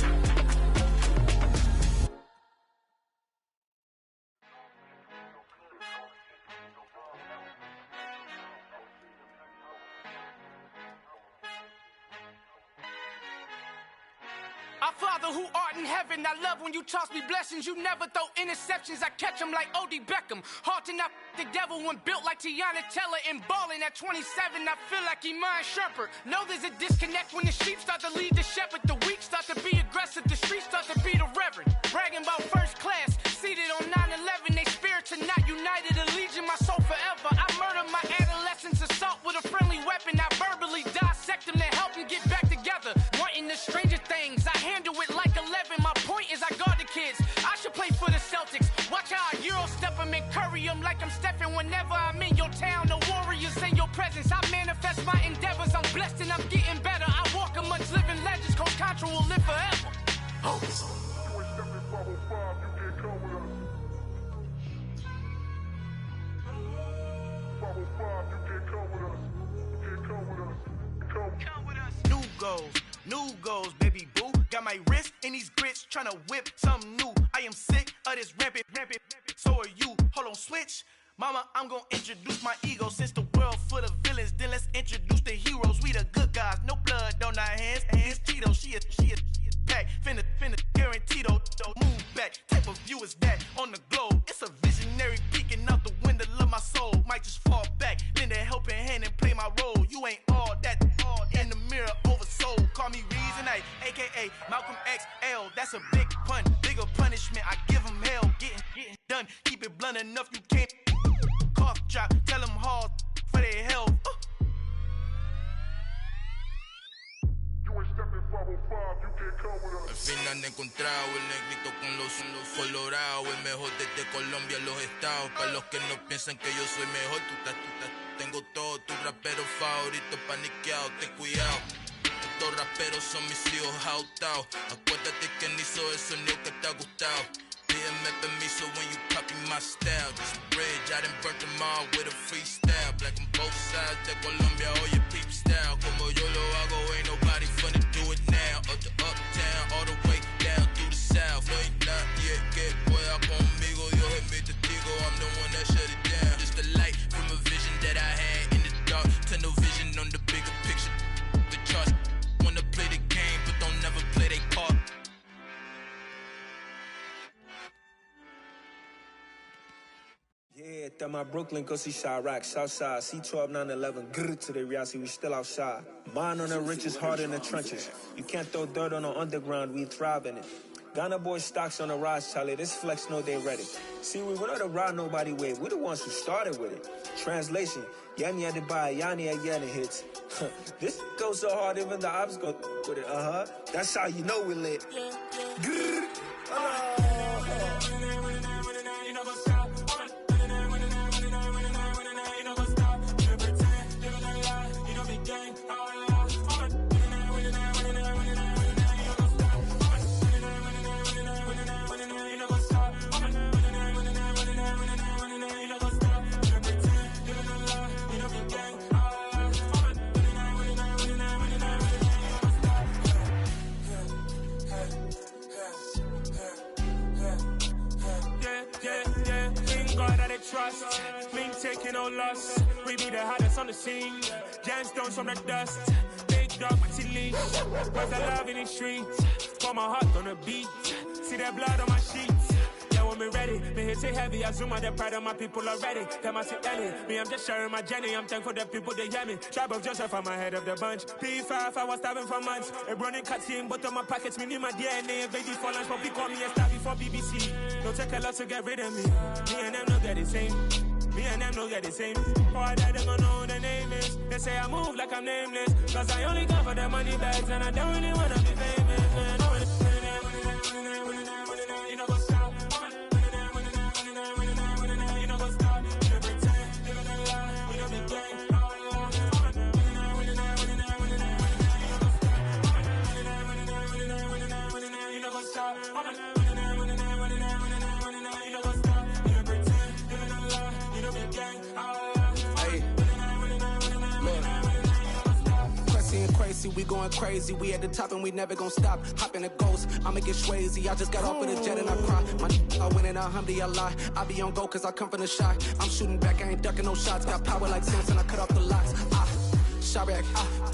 Our Father who art in heaven, I love when you toss me blessings. You never throw interceptions, I catch them like O.D. Beckham. Hard to not the devil when built like Tiana Teller and balling at 27. I feel like Iman Shumpert. Know there's a disconnect when the sheep start to lead the shepherd. The weak start to be aggressive, the streets start to be the reverend. Bragging about first class, seated on 9/11. They spirits are not united, a legion, my soul forever. I murder my adolescence, assault with a friendly weapon. I verbally dissect them to help them get back together. Wanting the stranger things, I handle it like 11. My point is I guard the kids. I should play for the Celtics. Watch how I Euro step them and curry them like I'm stepping whenever I'm in your town. The warriors in your presence. I manifest my endeavors. I'm blessed and I'm getting better. I walk amongst living legends. Coach Contra will live forever. Oh. New goals, baby boo. Got my wrist in these grits, tryna whip something new. I am sick of this rampant. So are you. Hold on, switch. Mama, I'm gonna introduce my ego. Since the world full of villains, then let's introduce the heroes. We the good guys, no blood on our hands. Hands Tito, she a pack. Finna guarantee though. Move back. Type of view is that on the globe? It's a visionary peeking out the window of my soul. Might just fall back, lend a helping hand and play my role. You ain't all that in the mirror oversold. Call me Reason A, aka Malcolm XL. That's a big pun, bigger punishment. I give him hell, getting done. Keep it blunt enough, you can't cough drop. Tell them hard for their health. Al fin han encontrado el negrito con los colorados, el mejor desde Colombia, los estados. Para los que no piensan que yo soy mejor, tengo todo, tus raperos favoritos paniqueados, ten cuidado. Estos raperos son mis hijos jautados. Acuérdate que ni hizo el sonido que te ha gustado. Pídeme permiso when you copy my style. This bridge, I done burnt them all with a freestyle. Black on both sides de Colombia, oye peep style. Como yo lo hago, ain't nobody finna do it now. Up to uptown, all the way down through the south. No hay nadie que pueda conmigo, Dios es mi testigo. I'm the one that shut it down. Just the light from a vision that I had in the dark. Tunnel vision on the bigger picture. The charts wanna play the game, but don't never play their part. Yeah, that my Brooklyn, go see Chirac, Southside, C12, 911, grrr to the reality, we still outside. Mine on the riches, hard in the trenches. You can't throw dirt on the underground, we thrive in it. Ghana boys stocks on the rise, Charlie, this flex know they ready. See, we were not to ride nobody with, we the ones who started with it. Translation, Yanni had to buy, Yanni had Yanni hits. This goes so hard, even the ops go with it, That's how you know we lit. Grrr, God that they trust. We ain't taking no loss. We be the hottest on the scene. Gemstones from the dust. Big dog, pretty leash. Where's the love in the streets? Pour my heart on the beat. See that blood on my sheets. Yeah, when me ready, me hit it heavy. I zoom out the pride of my people already. Them I see Ellie. Me, I'm just sharing my journey. I'm thankful the people they hear me. Tribe of Joseph, I'm ahead of the bunch. P5, I was starving for months. A running cuts in, but on my pockets, me need my DNA. If they for lunch, but we call me a star before BBC. Don't take a lot to get rid of me. Me and them no get the same. Me and them no get the same. Boy, that they gonna know who the name is. They say I move like I'm nameless. Cause I only come for the money bags. And I don't really wanna be famous, man. You know what's up? You know what's up? You know pretend. Living a lie. You know the game. You know what's up? Crazy, we going crazy. We at the top and we never gonna stop. Hop in a ghost, I'ma get swayzy. I just got off of the jet and I cry. I win and I alhamdulillah. I be on go cause I come from the shot. I'm shooting back, I ain't ducking no shots. Got power like Samson, I cut off the locks. Sharek,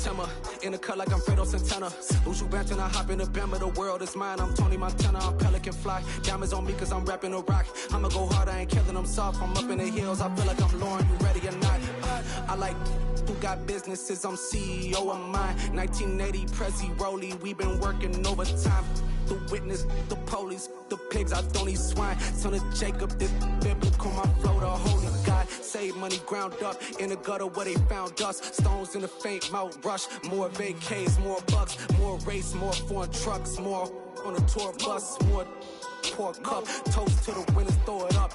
Timmer, in the cut like I'm Fredo Santana. Uju Banton, I hop in the Bama, the world is mine. I'm Tony Montana, I'm Pelican Fly. Diamonds on me cause I'm rapping a rock. I'ma go hard, I ain't killing them soft. I'm up in the hills, I feel like I'm Lauren, you ready or not? I like who got businesses, I'm CEO of mine. 1980, Prezi Rolly, we been working overtime. The witness, the police, the pigs, I don't eat swine. Son of Jacob, this biblical, my flow, the holy God. Save money ground up in the gutter where they found us. Stones in the faint mouth rush. More vacays, more bucks, more race, more foreign trucks, more on a tour bus, more pork cup. Toast to the winners, throw it up.